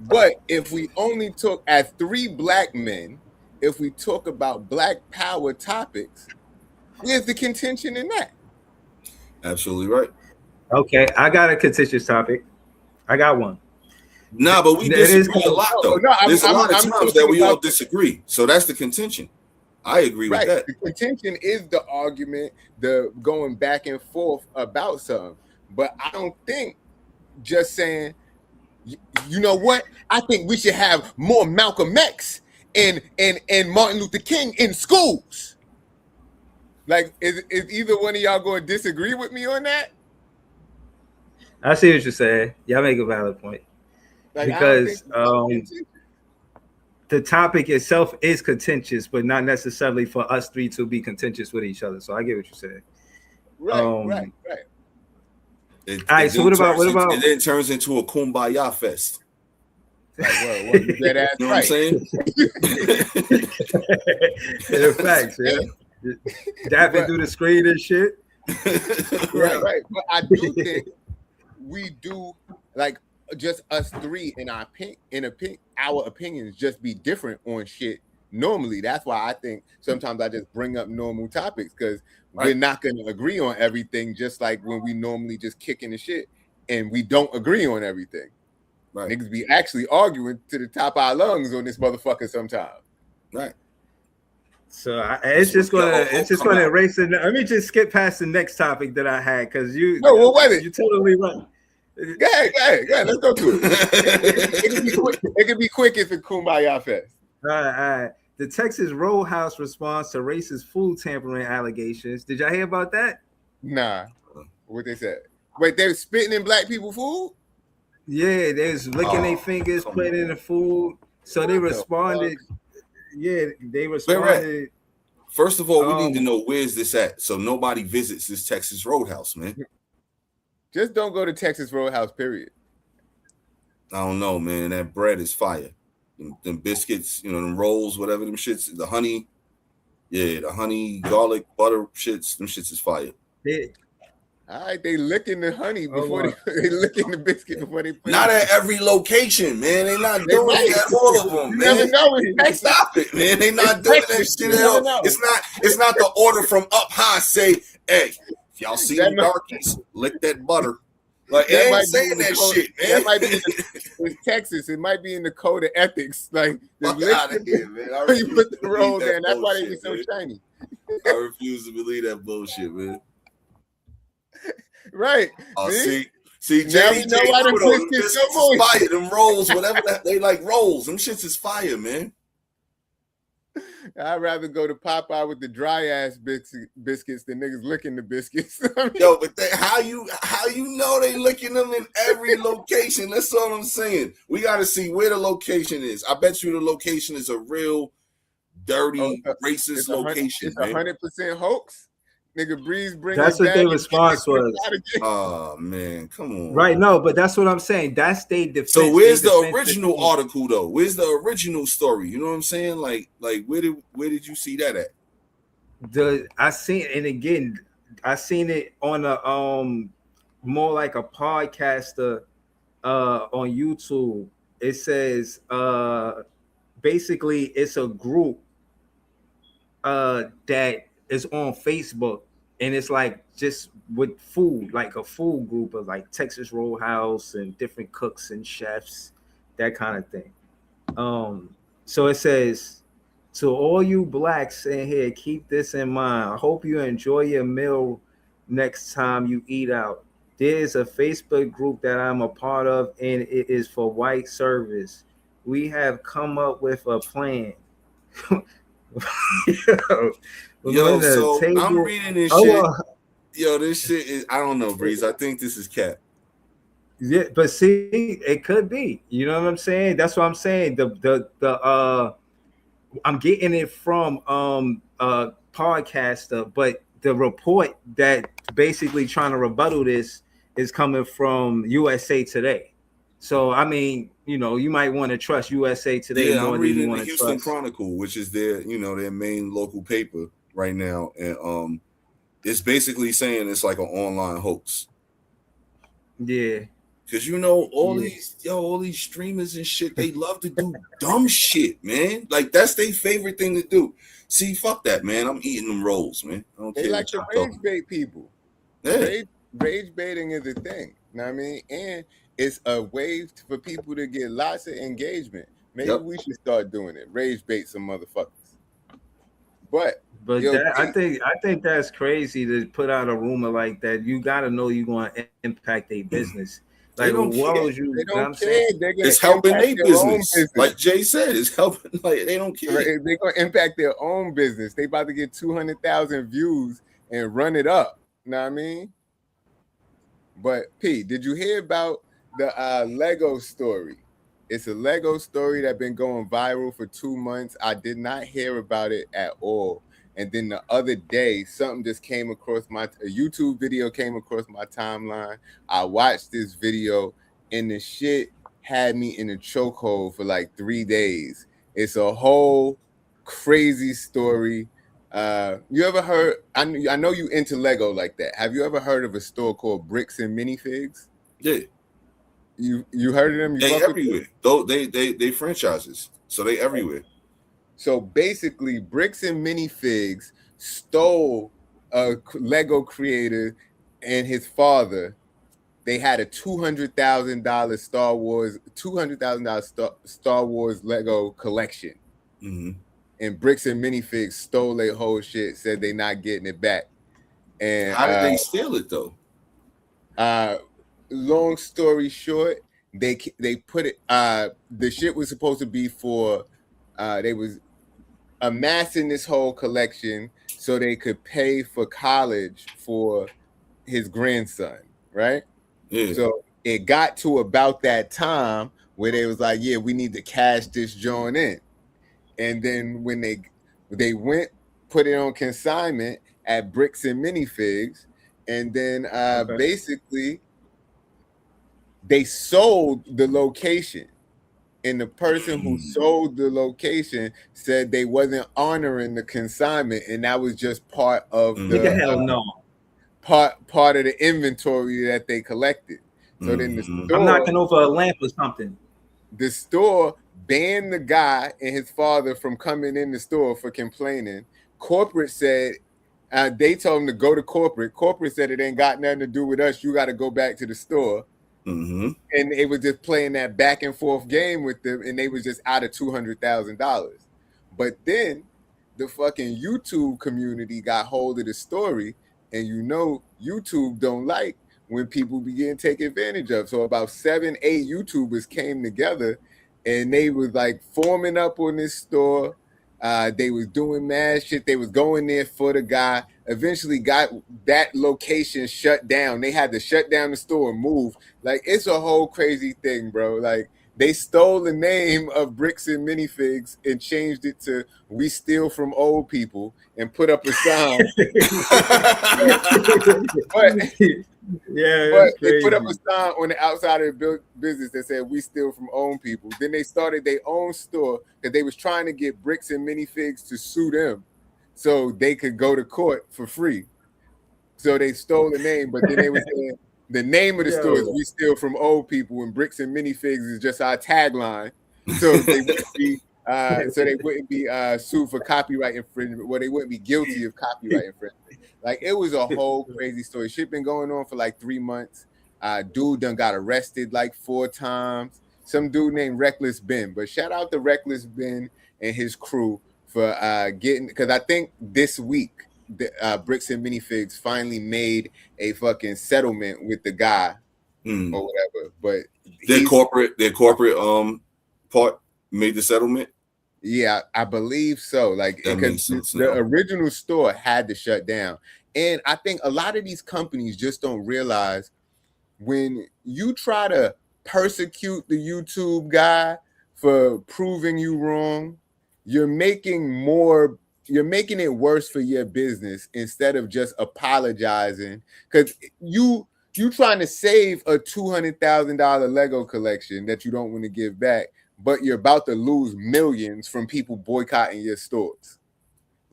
But if we only talk as three Black men, if we talk about Black Power topics, where's the contention in that? Absolutely right. Okay, I got a contentious topic. I got one. Nah, but we disagree a lot, though. There's a lot of times that we all disagree. So that's the contention. I agree with that. The contention is the argument, the going back and forth about something. But I don't think just saying, you know what? I think we should have more Malcolm X and Martin Luther King in schools. Like, is either one of y'all going to disagree with me on that? I see what you're saying. Y'all make a valid point. Like, because the topic itself is contentious, but not necessarily for us three to be contentious with each other. So I get what you're saying. Right. All right. So what about? It then turns into a kumbaya fest. Like, what you dead ass, you know what I'm saying? In facts, yeah. Dapping through the screen and shit. Right. But I do think we do, like, just us three in our opinions just be different on shit normally. That's why I think sometimes I just bring up normal topics, because we're not going to agree on everything, just like when we normally just kicking the shit and we don't agree on everything. Right. Niggas be actually arguing to the top of our lungs on this motherfucker sometimes. Right. So it's just gonna erase it. Let me just skip past the next topic that I had, because you're totally right. Go ahead. Let's go to it. It can be quick if it's Kumbaya Fest. All right. The Texas Roadhouse response to racist food tampering allegations. Did y'all hear about that? Nah. What they said? Wait, they were spitting in Black people food? Yeah, they was licking their fingers, putting in the food. So they responded. Yeah, they responded. First of all, we need to know where's this at, so nobody visits this Texas Roadhouse, man. Just don't go to Texas Roadhouse, period. I don't know, man. That bread is fire. Them biscuits, them rolls, whatever them shits, the honey. Yeah, the honey, garlic, butter shits, them shits is fire. Yeah. All right, they licking the honey before they licking the biscuit before they put not at every location, man. They not doing it at all of them, man. Never know. Stop it, man. They not doing that shit at all. It's not the order from up high. Say, hey, if y'all see the darkies, lick that butter. Like, it ain't saying that shit, man. That might be in Texas. It might be in the code of ethics. Like, fuck out of here, man. You put the roll there, and that's why they be so shiny. I refuse to believe that bullshit, man. Right. Oh, see, JD, this is fire. Them rolls, whatever they like rolls. Them shits is fire, man. I'd rather go to Popeye with the dry ass biscuits than niggas licking the biscuits. Yo, but how you know they licking them in every location? That's all I'm saying. We got to see where the location is. I bet you the location is a real dirty, racist location. It's 100% hoax. Nigga, Breeze bring. That's what their response was. Oh man, come on. Right, no, but that's what I'm saying. That's their defense. So where's the original article though? Where's the original story? You know what I'm saying? Like where did you see that at? I seen it on a more like a podcaster on YouTube. It says basically it's a group that is on Facebook, and it's like just with food, like a food group of like Texas Roadhouse and different cooks and chefs, that kind of thing. So it says, to all you blacks in here, keep this in mind. I hope you enjoy your meal next time you eat out. There's a Facebook group that I'm a part of, and it is for white service. We have come up with a plan. Yo, so I'm reading this shit. Yo, this shit is, I don't know, Breeze. I think this is cap. Yeah, but see, it could be. You know what I'm saying? That's what I'm saying. I'm getting it from podcaster, but the report that basically trying to rebuttal this is coming from USA Today. So I mean, you know, you might want to trust USA Today. Yeah, I'm reading the Houston Chronicle, which is their main local paper right now, and it's basically saying it's like an online hoax. Yeah, because all these streamers and shit, they love to do dumb shit, man. Like that's their favorite thing to do. See, fuck that, man. I'm eating them rolls, man. I don't care. Like to rage bait people. Yeah. Rage baiting is a thing. You know what I mean? And it's a way for people to get lots of engagement. Maybe we should start doing it. Rage bait some motherfuckers. But I think that's crazy to put out a rumor like that. You got to know you're going to impact their business. Like, they don't care. They don't care. It's helping their business. Like Jay said, it's helping. Like they don't care. Right. They're going to impact their own business. They about to get 200,000 views and run it up. You know what I mean? But P, did you hear about the Lego story? It's a Lego story that's been going viral for 2 months. I did not hear about it at all. And then the other day, something just came across a YouTube video came across my timeline. I watched this video, and the shit had me in a chokehold for like 3 days. It's a whole crazy story. You ever heard? I know you into Lego like that. Have you ever heard of a store called Bricks and Minifigs? Yeah. You heard of them? They everywhere. Though they franchises, so they everywhere. So basically, Bricks and Minifigs stole a Lego creator and his father. They had a $200,000 Star Wars Lego collection. Mm-hmm. And Bricks and Minifigs stole their whole shit. Said they not getting it back. And how did they steal it though? Long story short, they put it. The shit was supposed to be for. They was amassing this whole collection so they could pay for college for his grandson, right? Yeah. So it got to about that time where they was like, yeah, we need to cash this joint in. And then when they went, put it on consignment at Bricks and Minifigs, and then basically they sold the location. And the person who sold the location said they wasn't honoring the consignment, and that was just part of part of the inventory that they collected. So then the store, I'm knocking over a lamp or something. The store banned the guy and his father from coming in the store for complaining. Corporate said They told him to go to corporate. Corporate said it ain't got nothing to do with us. You got to go back to the store. Mm-hmm. And they was just playing that back and forth game with them, and they was just out of $200,000. But then the fucking YouTube community got hold of the story, and YouTube don't like when people begin to take advantage of. So about 7-8 YouTubers came together, and they was like forming up on this store. They was doing mad shit. They was going there for the guy. Eventually got that location shut down. They had to shut down the store and move. Like, it's a whole crazy thing, bro. Like, they stole the name of Bricks and Minifigs and changed it to "We Steal from Old People" and put up a sign. But they put up a sign on the outside of the business that said "We Steal from Old People." Then they started their own store because they was trying to get Bricks and Minifigs to sue them so they could go to court for free. So they stole the name, but then they were saying the name of the store is "We Steal from Old People," and Bricks and Minifigs is just our tagline. So they wouldn't be sued for copyright infringement. Well, they wouldn't be guilty of copyright infringement. Like, it was a whole crazy story. Shit been going on for like 3 months. Dude done got arrested like 4 times. Some dude named Reckless Ben. But shout out to Reckless Ben and his crew for getting, because I think this week the Bricks and Minifigs finally made a fucking settlement with the guy or whatever. But their corporate part made the settlement. Yeah, I believe so. Like, because the original store had to shut down. And I think a lot of these companies just don't realize when you try to persecute the YouTube guy for proving you wrong, you're making it worse for your business instead of just apologizing. Because you trying to save a $200,000 Lego collection that you don't want to give back, but you're about to lose millions from people boycotting your stores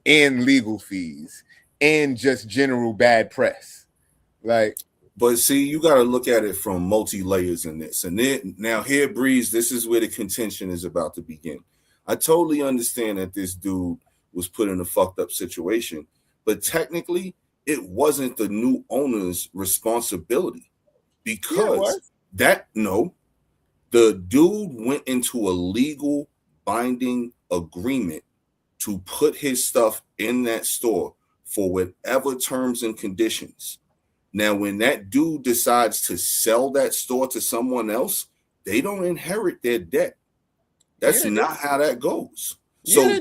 and legal fees and just general bad press. Like, but see, you got to look at it from multi-layers in this. And then now here, Breeze, this is where the contention is about to begin. I totally understand that this dude was put in a fucked up situation, but technically it wasn't the new owner's responsibility because the dude went into a legal binding agreement to put his stuff in that store for whatever terms and conditions. Now, when that dude decides to sell that store to someone else, they don't inherit their debt. That's not how that goes. So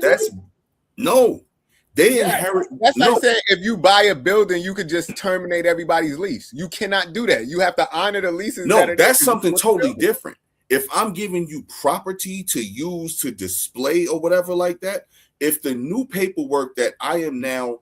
they inherit. That's like saying if you buy a building, you could just terminate everybody's lease. You cannot do that. You have to honor the leases. No, that's something totally different. If I'm giving you property to use to display or whatever like that, if the new paperwork that I am now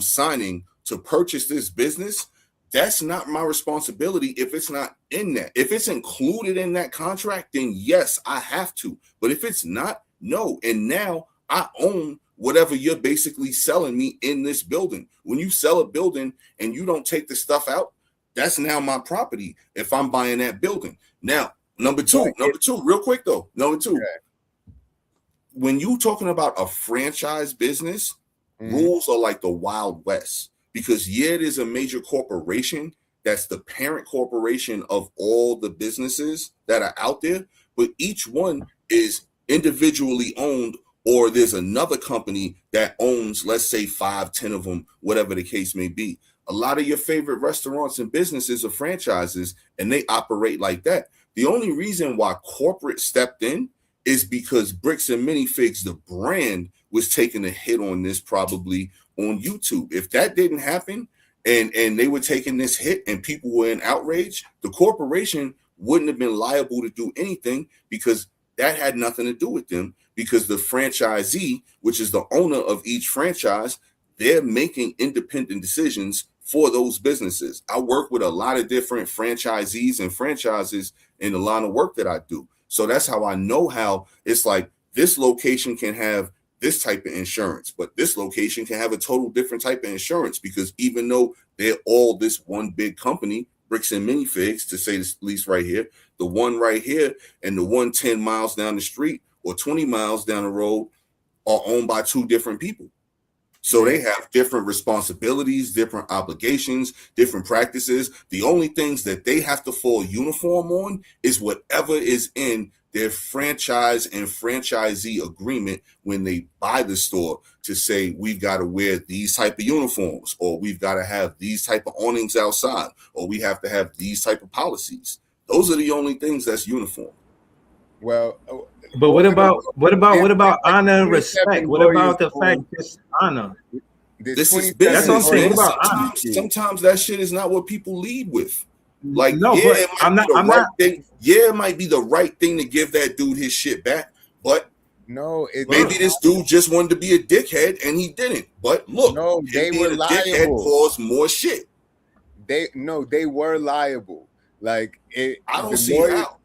signing to purchase this business, that's not my responsibility if it's not in that. If it's included in that contract, then yes, I have to. But if it's not, no. And now I own whatever you're basically selling me in this building. When you sell a building and you don't take the stuff out, that's now my property if I'm buying that building. Now, Number two, real quick though. Number two, when you talking about a franchise business, rules are like the Wild West because it is a major corporation that's the parent corporation of all the businesses that are out there, but each one is individually owned, or there's another company that owns, let's say 5-10 of them, whatever the case may be. A lot of your favorite restaurants and businesses are franchises and they operate like that. The only reason why corporate stepped in is because Bricks and Minifigs, the brand, was taking a hit on this probably on YouTube. If that didn't happen and they were taking this hit and people were in outrage, the corporation wouldn't have been liable to do anything because that had nothing to do with them, because the franchisee, which is the owner of each franchise, they're making independent decisions for those businesses. I work with a lot of different franchisees and franchises in the line of work that I do. So that's how I know how it's like this location can have this type of insurance, but this location can have a total different type of insurance, because even though they're all this one big company, Bricks and Minifigs, to say the least right here, the one right here and the one 10 miles down the street or 20 miles down the road are owned by two different people. So they have different responsibilities, different obligations, different practices. The only things that they have to fall uniform on is whatever is in their franchise and franchisee agreement when they buy the store, to say we've got to wear these type of uniforms, or we've got to have these type of awnings outside, or we have to have these type of policies. Those are the only things that's uniform. Well, but what about honor and respect? What about the fact just honor? This is business. That's what I'm saying. Sometimes that shit is not what people lead with. Like, no, yeah, it might be the right thing to give that dude his shit back, but no, maybe this dude just wanted to be a dickhead and he didn't. But look, no, they were liable. Dickhead caused more shit. They were liable. Like, I don't see how,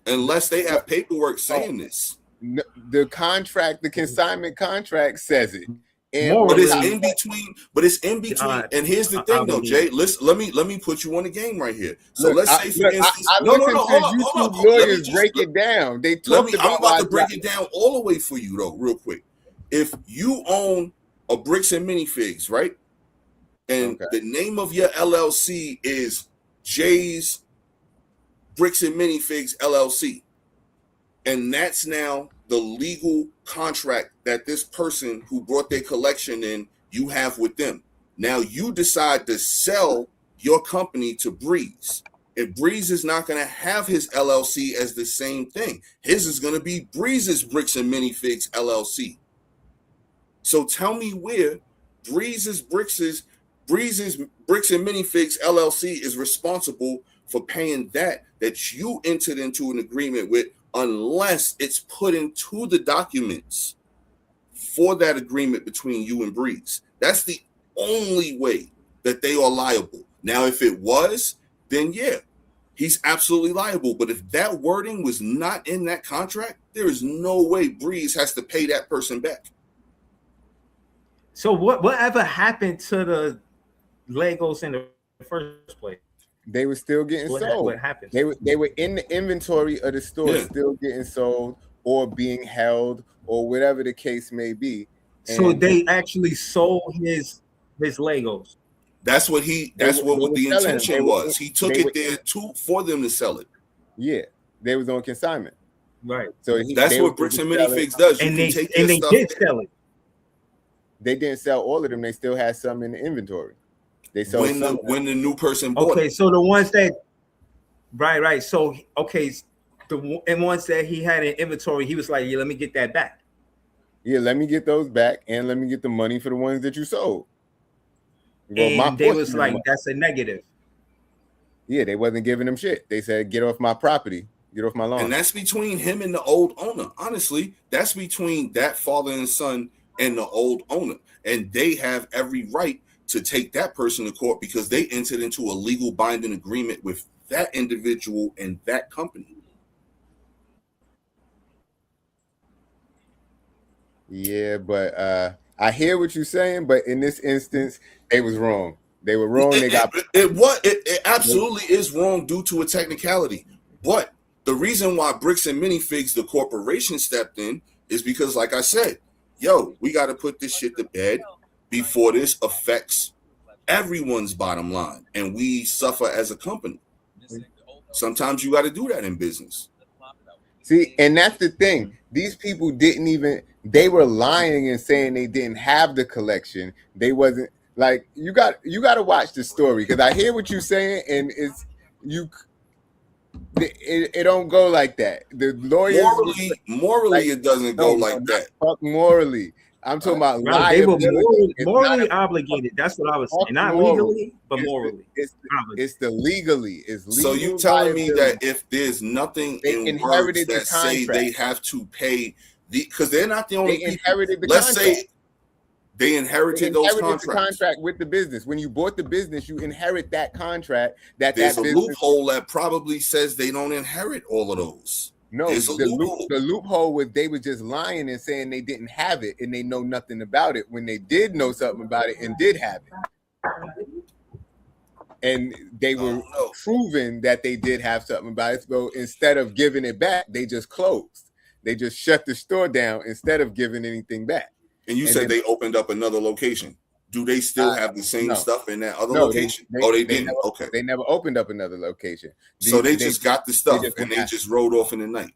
unless they have paperwork saying this. The contract, the consignment contract says it. But it's in between. And here's the thing, though, Jay. Let me put you on the game right here. So let's say, for instance, YouTube lawyers break it down. They talked about. I'm about to break it down all the way for you, though, real quick. If you own a Bricks and Minifigs, right, and the name of your LLC is Jay's Bricks and Minifigs LLC, and that's now the legal contract that this person who brought their collection in, you have with them. Now you decide to sell your company to Breeze. If Breeze is not going to have his LLC as the same thing, his is going to be Breeze's Bricks and Minifigs LLC. So tell me where Breeze's Bricks and Minifigs LLC is responsible for paying that you entered into an agreement with, unless it's put into the documents for that agreement between you and Breeze. That's the only way that they are liable. Now, if it was, then yeah, he's absolutely liable. But if that wording was not in that contract, there is no way Breeze has to pay that person back. So whatever happened to the Legos in the first place? They were still getting sold. What happened? They were in the inventory of the store, still getting sold or being held or whatever the case may be. And so they actually sold his Legos. That's what the intention was. He took it there for them to sell it. Yeah, they was on consignment. Right. So that's what Bricks and Minifigs does. And they did sell it. They didn't sell all of them. They still had some in the inventory. They sold when the new person bought it. Okay, so the ones that right. So the ones that he had in inventory, he was like, yeah, let me get that back. Yeah, let me get those back, and let me get the money for the ones that you sold. And they was like, that's a negative. Yeah, they wasn't giving them shit. They said, get off my property, get off my lawn. And that's between him and the old owner. Honestly, that's between that father and son and the old owner. And they have every right to take that person to court because they entered into a legal binding agreement with that individual and that company. Yeah, but I hear what you're saying, but in this instance, they was wrong. They were wrong. It absolutely is wrong due to a technicality. But the reason why Bricks and Minifigs, the corporation, stepped in is because, like I said, we got to put this shit to bed before this affects everyone's bottom line and we suffer as a company. Sometimes you got to do that in business. See, and that's the thing. These people they were lying and saying they didn't have the collection. They wasn't like, you got to watch the story, because I hear what you're saying, and it don't go like that. The lawyers morally it doesn't go like that. Fuck morally. I'm talking about they were morally obligated. That's what I was saying. Not legally, but morally. It's the legally. It's legal. So you telling me that if there's nothing in words that say they have to pay because they're not the only people. Let's say they inherited those contracts. The contract with the business. When you bought the business, you inherit that contract. There's a loophole that probably says they don't inherit all of those. No, the loophole was they were just lying and saying they didn't have it and they know nothing about it when they did know something about it and did have it. And they were proving that they did have something about it. So instead of giving it back, they just closed. They just shut the store down instead of giving anything back. And you said they opened up another location. Do they still have the same stuff in that other location? They didn't. Okay. They never opened up another location. So they just got the stuff and they just rode off in the night.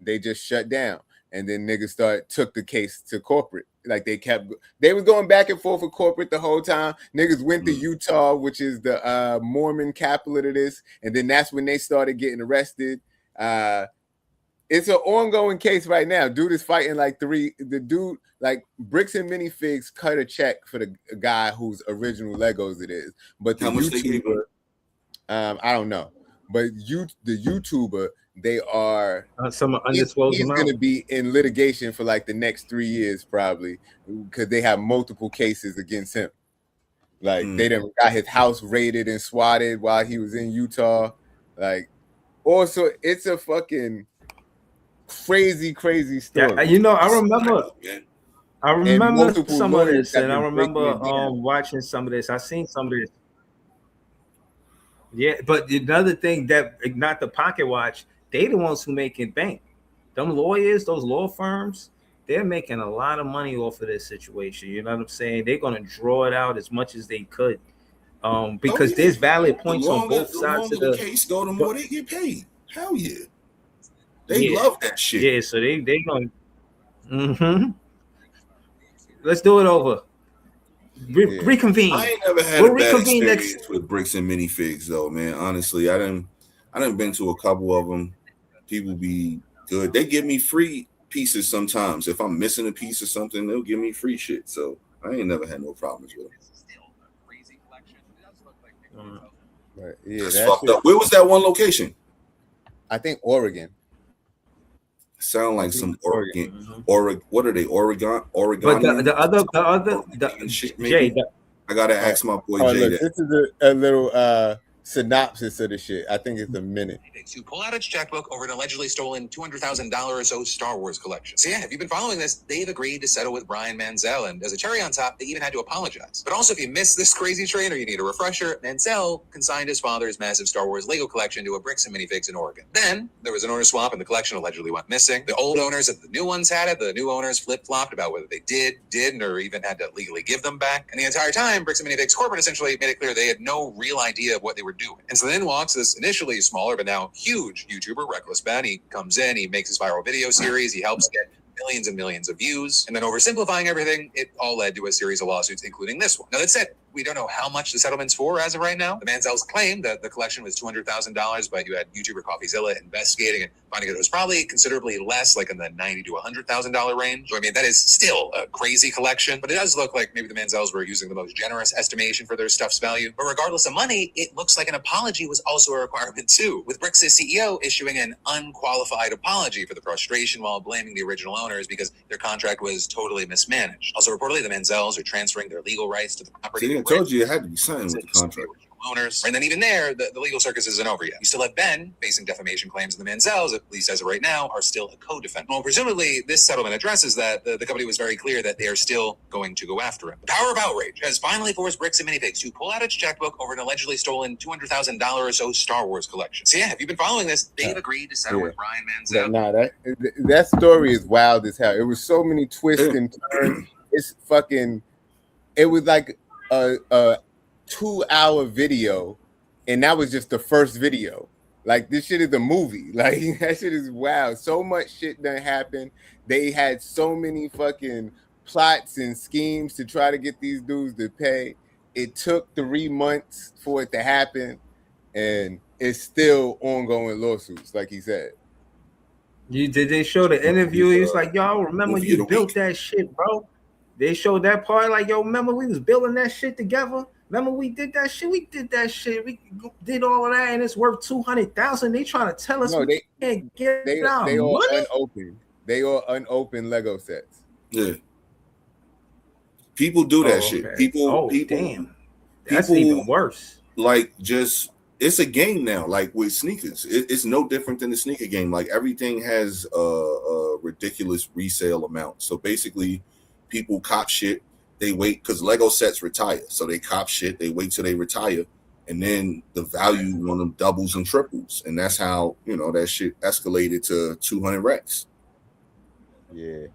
They just shut down. And then niggas took the case to corporate. Like they was going back and forth with corporate the whole time. Niggas went to Utah, which is the Mormon capital of this. And then that's when they started getting arrested. It's an ongoing case right now. Dude is fighting Bricks and Minifigs cut a check for the guy whose original Legos it is. But the YouTuber, I don't know. But the YouTuber, they are some undisclosed he's going to be in litigation for like the next 3 years probably because they have multiple cases against him. Like they done got his house raided and swatted while he was in Utah. Like also it's a fucking crazy story. Yeah, you know, I remember some of this, and I remember watching some of this. I seen some of this. Yeah, but another thing that not the pocket watch, they the ones who making bank. Them lawyers, those law firms, they're making a lot of money off of this situation. You know what I'm saying? They're gonna draw it out as much as they could, because there's valid points on both sides of the case. Go, the more they get paid. Hell yeah, they love that shit. Yeah, so they going. Mm-hmm. Let's do it over. Reconvene. I ain't never had a bad experience with Bricks and Minifigs though, man. Honestly, I done been to a couple of them. People be good. They give me free pieces sometimes. If I'm missing a piece or something, they'll give me free shit. So I ain't never had no problems with them. Right. Yeah, that's fucked up. Where was that one location? I think Oregon. Sound like some Oregon. What are they? Oregon. But the other shit, Jay. I gotta ask my boy Jay. Look, this is a little synopsis of the shit. I think it's a minute. To pull out its checkbook over an allegedly stolen $200,000 or so Star Wars collection. So yeah, if you've been following this, they've agreed to settle with Brian Manzel, and as a cherry on top, they even had to apologize. But also, if you missed this crazy train or you need a refresher, Manzel consigned his father's massive Star Wars Lego collection to a Bricks and Minifigs in Oregon. Then there was an owner swap, and the collection allegedly went missing. The old owners and the new ones had it. The new owners flip-flopped about whether they didn't, or even had to legally give them back. And the entire time, Bricks and Minifigs corporate essentially made it clear they had no real idea of what they were doing. And so then walks this initially smaller but now huge YouTuber, Reckless Ben. He comes in, he makes his viral video series, he helps get millions and millions of views. And then oversimplifying everything, it all led to a series of lawsuits, including this one. Now that said, we don't know how much the settlement's for as of right now. The Manzels claimed that the collection was $200,000, but you had YouTuber CoffeeZilla investigating and finding it was probably considerably less, like in the $90,000 to $100,000 range. So, I mean, that is still a crazy collection, but it does look like maybe the Manzels were using the most generous estimation for their stuff's value. But regardless of money, it looks like an apology was also a requirement too, with Bricks' CEO issuing an unqualified apology for the frustration while blaming the original owners because their contract was totally mismanaged. Also, reportedly, the Manzels are transferring their legal rights to the property. See, I told you it had to be signed with the contract. Owners. And then even there, the legal circus isn't over yet. You still have Ben facing defamation claims, and the Manzels, at least as of right now, are still a co-defendant. Well, presumably, this settlement addresses that. The company was very clear that they are still going to go after him. The power of outrage has finally forced Bricks and Minifigs to pull out its checkbook over an allegedly stolen $200,000 or so Star Wars collection. So yeah, if you've been following this, they've agreed to settle with Brian Manzel. That story is wild as hell. It was so many twists and turns. It's fucking. It was like a 2-hour video, and that was just the first video. Like, this shit is a movie. Like, that shit is wild. So much shit done happened. They had so many fucking plots and schemes to try to get these dudes to pay. It took 3 months for it to happen, and it's still ongoing lawsuits, like he said. Did they show the interview? He was like, y'all remember you built that shit, bro? They showed that part, like, yo, remember we was building that shit together? Remember we did that shit? We did that shit. We did all of that, and it's worth $200,000. They trying to tell us we can't get it out. They all unopened. They all unopened Lego sets. Yeah. People do that shit. People. Damn. That's even worse. Like, just, it's a game now. Like with sneakers, it's no different than the sneaker game. Like, everything has a ridiculous resale amount. So basically, people cop shit. They wait because Lego sets retire. So they cop shit. They wait till they retire. And then the value on them doubles and triples. And that's how, that shit escalated to 200 racks. Yeah.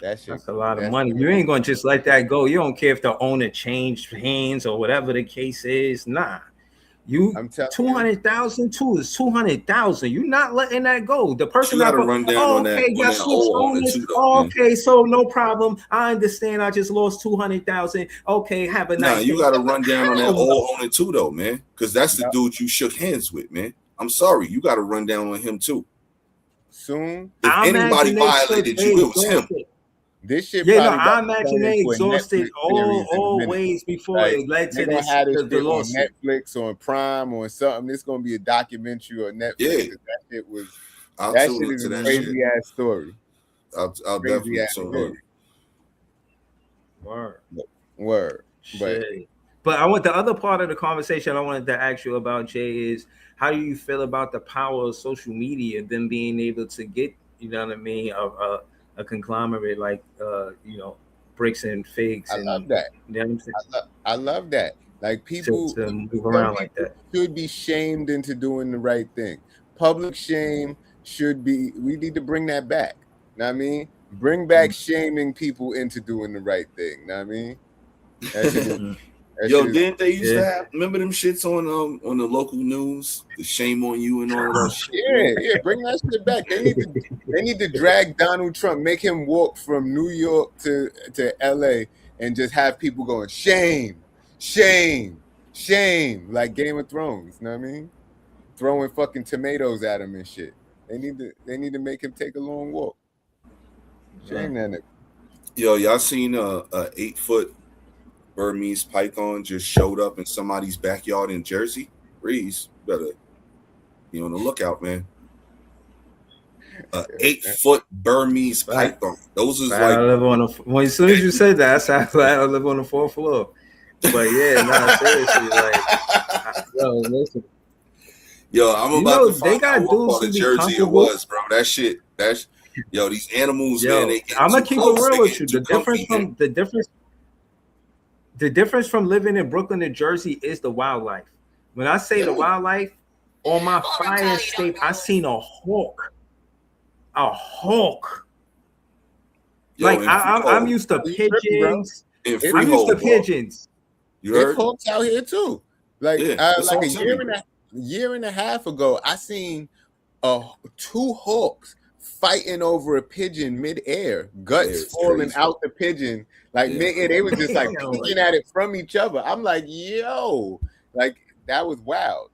That's a lot of money. You ain't gonna just let that go. You don't care if the owner changed hands or whatever the case is. Nah. You 200,000 too is 200,000. You're not letting that go. The person got to run down on that. Okay, so no problem. I understand. I just lost 200,000. Okay, have a nice. Nah, you got to run down on that old owner too, though, man. Because that's the dude you shook hands with, man. I'm sorry, you got to run down on him too. Soon, if anybody violated you, it was him. This shit, I imagine they exhausted all ways before it led to this. The lawsuit. Netflix or Prime or something. It's gonna be a documentary or Netflix. Yeah, that shit was. That shit is a crazy ass story. I'll definitely tune in. Word. But I want the other part of the conversation I wanted to ask you about, Jay, is how do you feel about the power of social media, them being able to get, you know what I mean, a conglomerate like Bricks and Figs. I love that. You know I love that. Like people to move around like that should be shamed into doing the right thing. Public shame should be. We need to bring that back. Know what I mean? Bring back shaming people into doing the right thing. Know what I mean? Didn't they used to have? Remember them shits on the local news? The shame on you and all that shit. Yeah. Bring that shit back. They need to drag Donald Trump, make him walk from New York to LA, and just have people going shame, like Game of Thrones. You know what I mean? Throwing fucking tomatoes at him and shit. They need to make him take a long walk. Shame that nigga. Yo, y'all seen a 8-foot Burmese python just showed up in somebody's backyard in Jersey? Breeze, better be on the lookout, man. 8-foot Burmese python. Those is I live on as soon as you said that, I live on the 4th floor. But yeah, seriously, listen. Yo, I'm about to find out what part of Jersey it was, bro. That shit. These animals, man. I'm gonna keep it real with you. The difference from living in Brooklyn and Jersey is the wildlife. When I say the wildlife, on my fire escape, I seen a hawk. I'm used to pigeons. I'm used to pigeons. You heard? There's hawks out here too. Like a year and a half ago, I seen 2 hawks fighting over a pigeon midair, guts falling out the pigeon. Like nigga, they was just like picking at it from each other. I'm like, yo, like that was wild.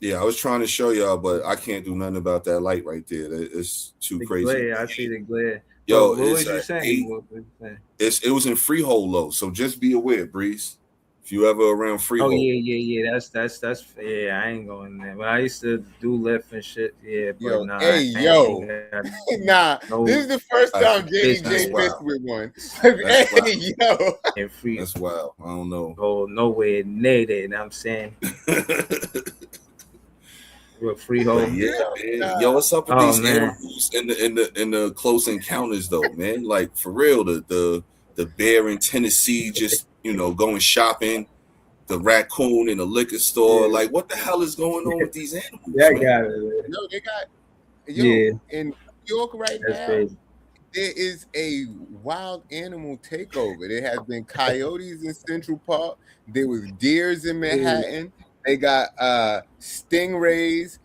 Yeah, I was trying to show y'all, but I can't do nothing about that light right there. It's too crazy. Glare, I see the glare. Yo, what was you saying? It was in Freehold low, so just be aware, Breeze. If you ever around Freehold. Oh yeah. That's I ain't going there. But I used to do lift and shit. Yeah, but nah. This is the first time JD missed with one. That's wild. I don't know. Go nowhere near that. You know what I'm saying. With Freehold. Yo, what's up with these animals in the close encounters though, man? Like for real, the bear in Tennessee just going shopping, the raccoon in the liquor store. Like, what the hell is going on with these animals? In New York right now, crazy. There is a wild animal takeover. There has been coyotes in Central Park. There was deers in Manhattan. They got stingrays,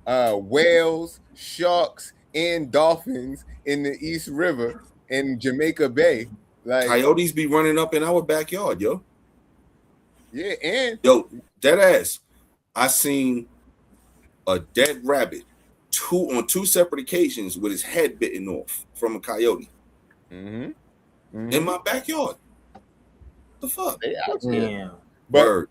whales, sharks, and dolphins in the East River in Jamaica Bay. Like coyotes be running up in our backyard, yo. Yeah, and dead ass. I seen a dead rabbit on 2 separate occasions with his head bitten off from a coyote in my backyard. The fuck? Damn. But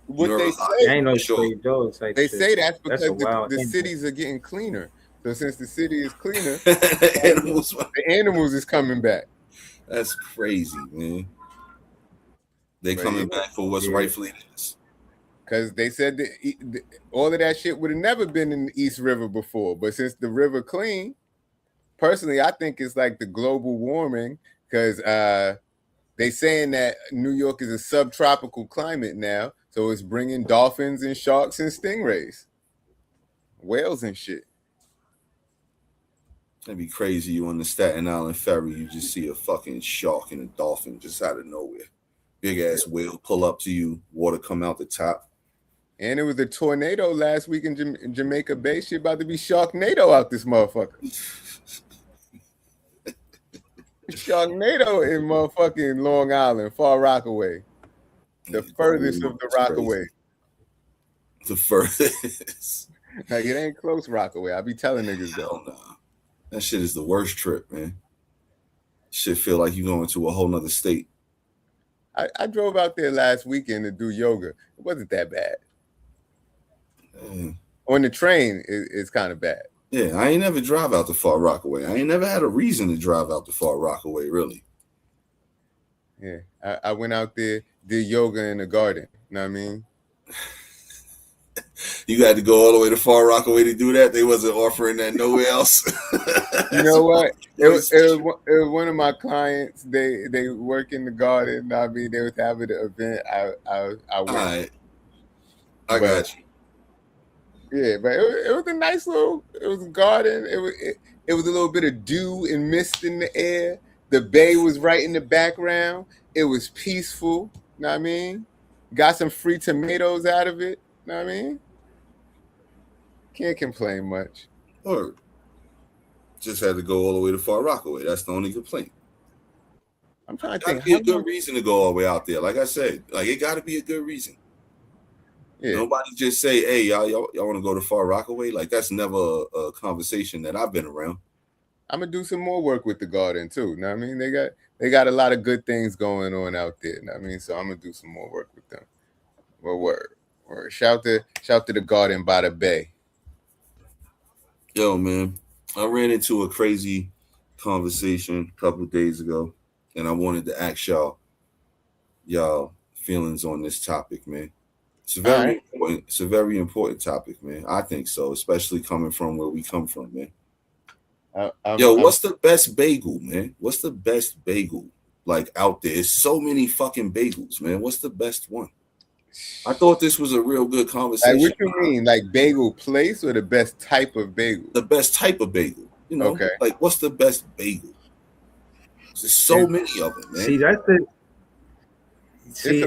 what they say ain't no straight dogs. They say that's because the cities are getting cleaner. So since the city is cleaner, the animals is coming back. That's crazy, man. They coming back for what's rightfully theirs. Because they said that all of that shit would have never been in the East River before. But since the river clean, personally, I think it's like the global warming. Because they saying that New York is a subtropical climate now. So it's bringing dolphins and sharks and stingrays. Whales and shit. That'd be crazy. You on the Staten Island ferry, you just see a fucking shark and a dolphin just out of nowhere. Big ass whale pull up to you, water come out the top. And it was a tornado last week in Jamaica Bay. Shit about to be Sharknado out this motherfucker. Sharknado in motherfucking Long Island, Far Rockaway. The furthest of the Rockaway. The furthest. Like, it ain't close Rockaway. I be telling niggas that. Hell nah. That shit is the worst trip, man. Shit feel like you going to a whole nother state. I drove out there last weekend to do yoga. It wasn't that bad. On the train, it's kind of bad. Yeah, I ain't never drive out to Far Rockaway. I ain't never had a reason to drive out to Far Rockaway, really. Yeah, I went out there, did yoga in the garden. You know what I mean? You had to go all the way to Far Rockaway to do that? They wasn't offering that nowhere else? You know what? It was one of my clients. They work in the garden. I mean, they was having an event. I went. All right. I got you. Yeah, but it was a nice little. It was a garden. It was a little bit of dew and mist in the air. The bay was right in the background. It was peaceful. You know what I mean? Got some free tomatoes out of it. You know what I mean? Can't complain much. Or just had to go all the way to Far Rockaway. That's the only complaint. I'm trying to think. Be a good reason to go all the way out there. Like I said, like it got to be a good reason. Yeah. Nobody just say, "Hey, y'all want to go to Far Rockaway?" Like that's never a conversation that I've been around. I'm gonna do some more work with the garden too. You know what I mean? They got a lot of good things going on out there. You know what I mean? So I'm gonna do some more work with them. Well, word. Shout to the garden by the bay. Yo, man, I ran into a crazy conversation a couple of days ago, and I wanted to ask y'all feelings on this topic, man. It's important. It's a very important topic, man. I think so, especially coming from where we come from, man. What's the best bagel, man? What's the best bagel like out there? There's so many fucking bagels, man. What's the best one? I thought this was a real good conversation. Like, what you mean, like bagel place or the best type of bagel? The best type of bagel. You know, like what's the best bagel? There's so many of them, man. See, that's the. See,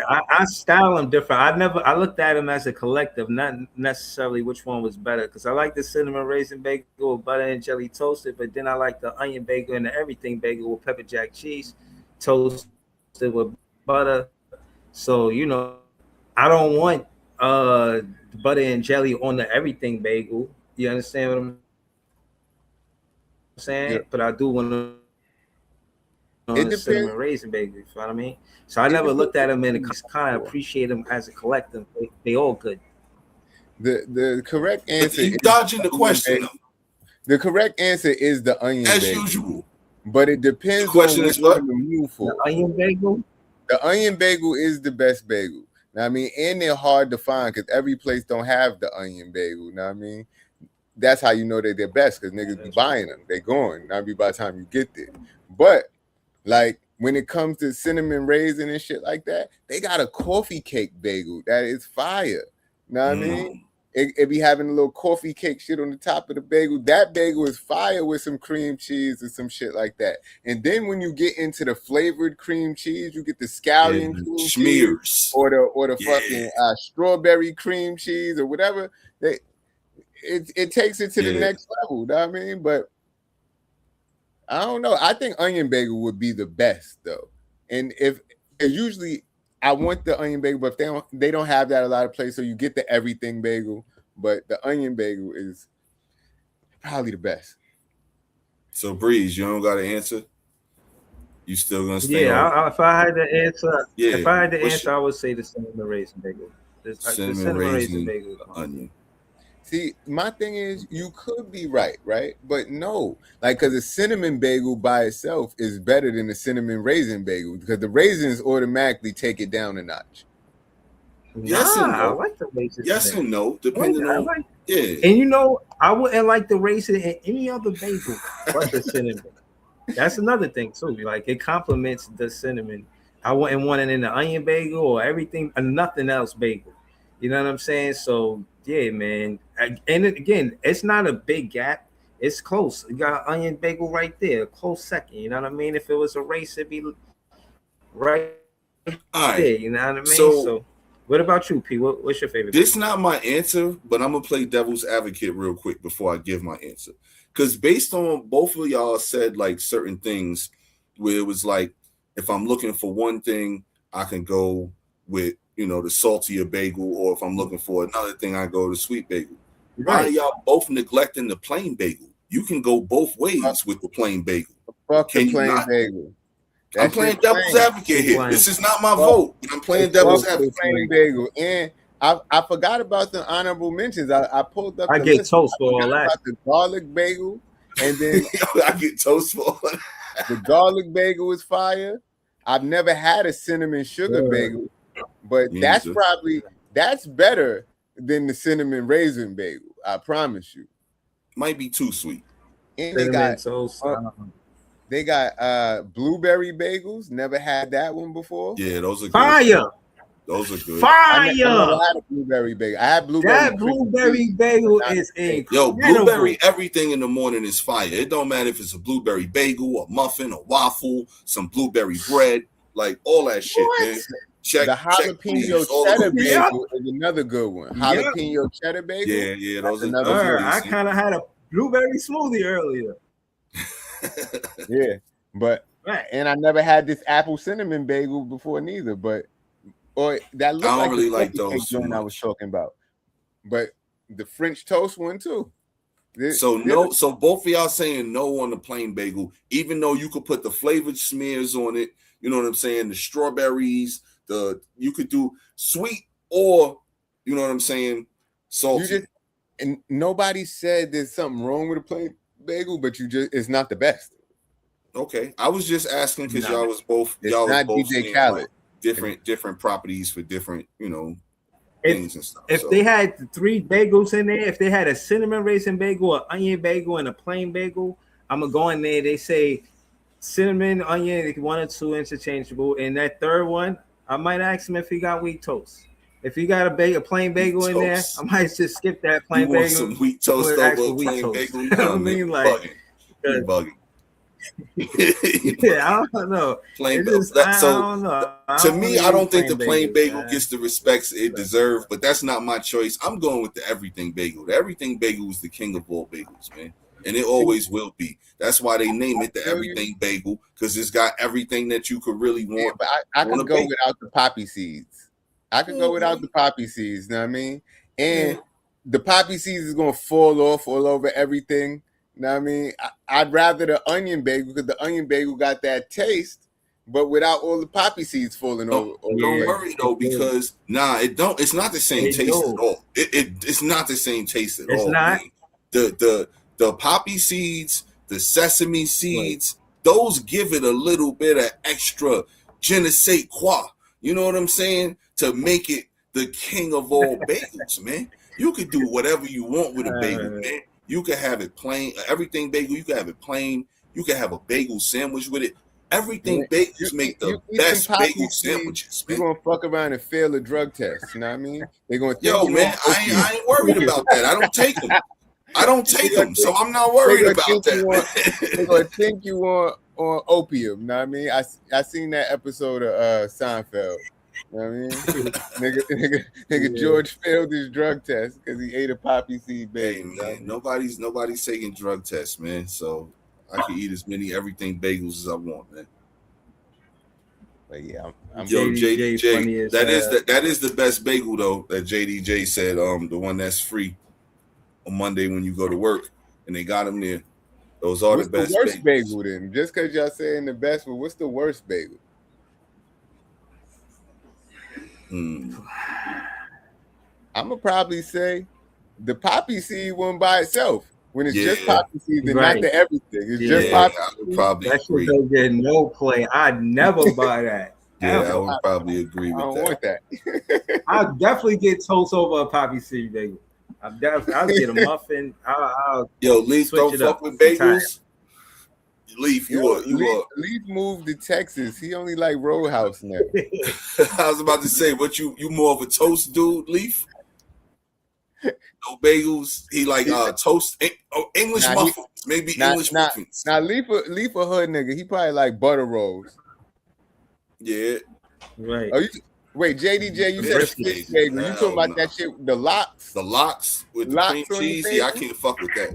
I style them different. I looked at them as a collective, not necessarily which one was better. Because I like the cinnamon raisin bagel with butter and jelly toasted, but then I like the onion bagel and the everything bagel with pepper jack cheese toasted with butter. So you know, I don't want butter and jelly on the everything bagel. You understand what I'm saying? Yeah. But I do want to. The cinnamon raisin bagel, you know what I mean? So I never looked at them and kind of appreciate them as a collective. They all good. The correct answer. You dodging the question. The correct answer is the onion as bagel. Usual. But it depends the question on is what the move for. The onion bagel. The onion bagel is the best bagel. Now, I mean, and they're hard to find because every place don't have the onion bagel. Now, I mean, that's how you know that they're best because niggas be buying them. They going. Now, by the time you get there, but like when it comes to cinnamon raisin and shit like that, they got a coffee cake bagel that is fire. You know what I mean? It be having a little coffee cake shit on the top of the bagel. That bagel is fire with some cream cheese and some shit like that. And then when you get into the flavored cream cheese, you get the scallion cream schmears cheese or the fucking strawberry cream cheese or whatever. It takes it to the next level. You know what I mean? But I don't know. I think onion bagel would be the best though. And if usually I want the onion bagel, but if they don't have that a lot of places, so you get the everything bagel, but the onion bagel is probably the best. So Breeze, you don't got an answer? You still gonna stay? Yeah, if I had the answer, I would say the cinnamon raisin bagel. The cinnamon raisin bagel, onion. See, my thing is, you could be right? But no, like, because the cinnamon bagel by itself is better than the cinnamon raisin bagel because the raisins automatically take it down a notch. Yes and no. I like the raisin. Yes and no, depending on. And you know, I wouldn't like the raisin in any other bagel but the cinnamon. That's another thing too. Like it complements the cinnamon. I wouldn't want it in the onion bagel or everything, or nothing else bagel. You know what I'm saying? So yeah, man. And again, it's not a big gap. It's close. You got onion bagel right there, close second. You know what I mean? If it was a race, it'd be right there. You know what I mean? So what about you, P? What's your favorite? This is not my answer, but I'm gonna play devil's advocate real quick before I give my answer. Because based on both of y'all said like certain things where it was like, if I'm looking for one thing, I can go with, you know, the saltier bagel, or if I'm looking for another thing, I go to sweet bagel. Right. Why are y'all both neglecting the plain bagel? You can go both ways with the plain bagel. Fuck the plain bagel. I'm playing devil's advocate here. This is not my vote. I'm playing devil's advocate. Plain bagel. And I forgot about the honorable mentions. I pulled up. I get toast for all that. About the garlic bagel, and then I get toast for all that. The garlic bagel is fire. I've never had a cinnamon sugar bagel, but that's better than the cinnamon raisin bagel. I promise you. Might be too sweet. And they got blueberry bagels. Never had that one before. Yeah, those are good. Fire. Those are good. Fire. I never had a blueberry bagel. I had blueberry. That blueberry bagel is incredible. Yo, blueberry everything in the morning is fire. It don't matter if it's a blueberry bagel, a muffin, a waffle, some blueberry bread, like all that shit, man. The jalapeno cheddar bagel is another good one. Jalapeno cheddar bagel. Yeah, those are another. I kind of had a blueberry smoothie earlier. Yeah, but and I never had this apple cinnamon bagel before neither. But that looked I don't like really like those. One I was talking about, but the French toast one too. So both of y'all saying no on the plain bagel, even though you could put the flavored smears on it. You know what I'm saying? The strawberries. You could do sweet or, you know what I'm saying, salty. And nobody said there's something wrong with a plain bagel, but it's not the best. Okay, I was just asking because y'all was both DJ Khaled. Like different properties for different, you know, things and stuff. If they had the 3 bagels in there, if they had a cinnamon raisin bagel, an onion bagel, and a plain bagel, I'm gonna go in there. They say cinnamon, onion, 1 or 2 interchangeable, and that third one, I might ask him if he got wheat toast. If he got a plain bagel in there, I might just skip that plain bagel. Some wheat toast over plain bagel. You know what I mean? Like, bugging. Yeah, I don't know. Plain bagel. I don't know. To me, I don't think the plain bagel gets the respects it deserves, but that's not my choice. I'm going with the everything bagel. The everything bagel is the king of all bagels, man. And it always will be. That's why they name it the everything bagel, because it's got everything that you could really want. Yeah, but I could go without the poppy seeds. I could go without the poppy seeds, you know what I mean? And the poppy seeds is going to fall off all over everything, you know what I mean? I'd rather the onion bagel, because the onion bagel got that taste, but without all the poppy seeds falling over. Don't worry, though, because, it's not the same taste at all. It's not the same taste at all. It's not? Man. The poppy seeds, the sesame seeds, those give it a little bit of extra je ne sais quoi. You know what I'm saying? To make it the king of all bagels, man. You could do whatever you want with a bagel, man. You could have it plain, everything bagel. You could have it plain. You could have a bagel sandwich with it. Everything bagels make the best bagel sandwiches, man. You're going to fuck around and fail a drug test. You know what I mean? They're going to I ain't worried about that. I don't take them. So I'm not worried about that. They're gonna think you on opium. You know what I mean? I seen that episode of Seinfeld. You know what I mean? nigga George failed his drug test because he ate a poppy seed bagel. Hey, man, nobody's taking drug tests, man. So I can eat as many everything bagels as I want, man. But yeah, I'm JDJ. That is the best bagel though. That JDJ said. The one that's free on Monday when you go to work, and they got them there. Those are the best. The worst bagel then? Just because y'all saying the best, but what's the worst bagel? I'm gonna probably say the poppy seed one by itself. When it's just poppy seeds and not the everything. It's just poppy seeds. That shit don't get no play. I'd never buy that. I would probably agree with that. I don't want that. I'll definitely get toast over a poppy seed bagel. I'll get a muffin. Yo, Leaf, don't fuck with bagels. Leaf, Leaf moved to Texas. He only like Roadhouse now. I was about to say, what you more of a toast dude, Leaf? No bagels. He like toast English muffins. Maybe English muffins. Now Leaf a hood nigga. He probably like butter rolls. Yeah. Right. Wait, JDJ, you said fish bagel. You talking about that shit? The lox? The lox with the cream cheese. Yeah, I can't fuck with that.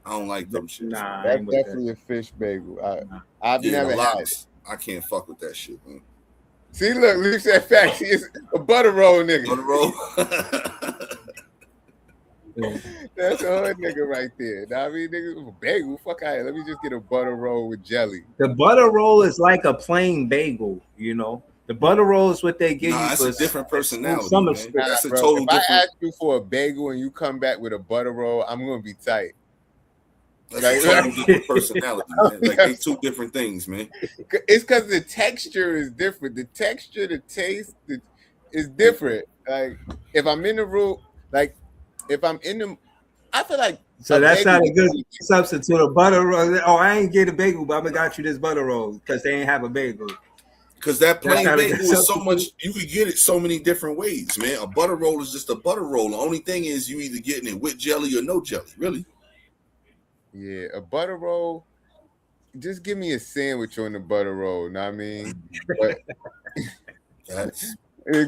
I don't like them shit. Nah, that's definitely a fish bagel. I've never had it. I can't fuck with that shit, man. See, look, Leaf said facts. It's a butter roll nigga. Butter roll. That's a hood nigga right there. Now, I mean, nigga, bagel. Fuck out here. Let me just get a butter roll with jelly. The butter roll is like a plain bagel, you know. The butter roll is what they give you. That's a different personality. That's a total different. If I ask you for a bagel and you come back with a butter roll, I'm gonna be tight. That's a totally different personality, man. Like they two different things, man. It's because the texture is different. The texture, the taste is different. Like if I'm in the room, like if I'm in the, I feel like so that's not a good substitute. A butter roll. Oh, I ain't get a bagel, but I got you this butter roll because they ain't have a bagel. Because that plain bagel is so much, you could get it so many different ways, man. A butter roll is just a butter roll. The only thing is you either getting it with jelly or no jelly, really. Yeah, a butter roll. Just give me a sandwich on the butter roll. Know what I mean? But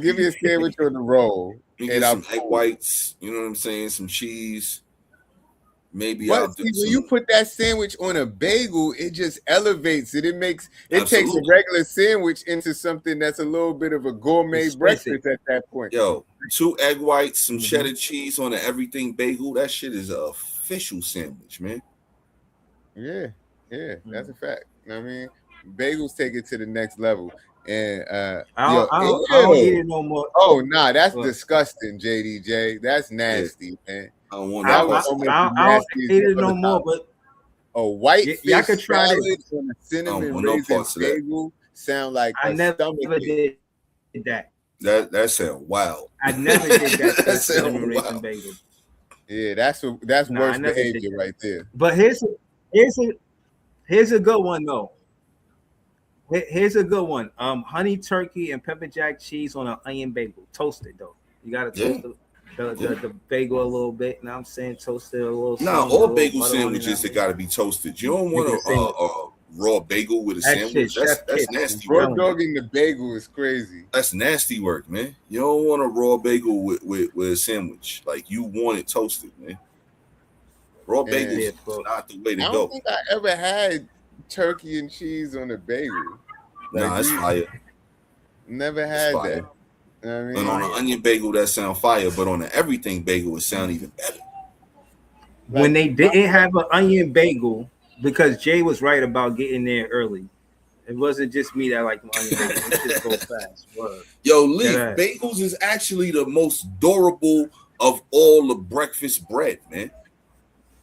give me a sandwich on the roll. And some egg whites, you know what I'm saying? Some cheese. Maybe when you put that sandwich on a bagel, it just elevates it. It makes it takes a regular sandwich into something that's a little bit of a gourmet breakfast at that point. Yo, 2 egg whites, some cheddar cheese on an everything bagel. That shit is an official sandwich, man. Yeah, that's a fact. You know what I mean? Bagels take it to the next level. And I don't eat it no more. Oh, nah, that's disgusting, JDJ. That's nasty, man. I don't want that. I don't eat it no more, but a white fish y'all could try it on a cinnamon raisin bagel sound like I never did that. That sound wild. I never did that cinnamon raisin bagel. Yeah, that's worse behavior right there. But here's a good one though. Here's a good one. Honey turkey and pepper jack cheese on an onion bagel, toasted though. You gotta toast the bagel a little bit. You know what I'm saying? Toast it a little. No, all bagel sandwiches they gotta be toasted. You don't want a raw bagel with a sandwich. That's nasty. Raw dog in the bagel is crazy. That's nasty work, man. You don't want a raw bagel with a sandwich. Like you want it toasted, man. Raw bagel is not the way to go. I don't think I ever had turkey and cheese on a bagel. Nah, it's fire. Never had that. You know what I mean? And on an onion bagel, that sound fire, but on an everything bagel, it sound even better. When they didn't have an onion bagel, because Jay was right about getting there early. It wasn't just me that liked onion bagel. It just go fast. Word. Yo, Lee, bagels is actually the most durable of all the breakfast bread, man.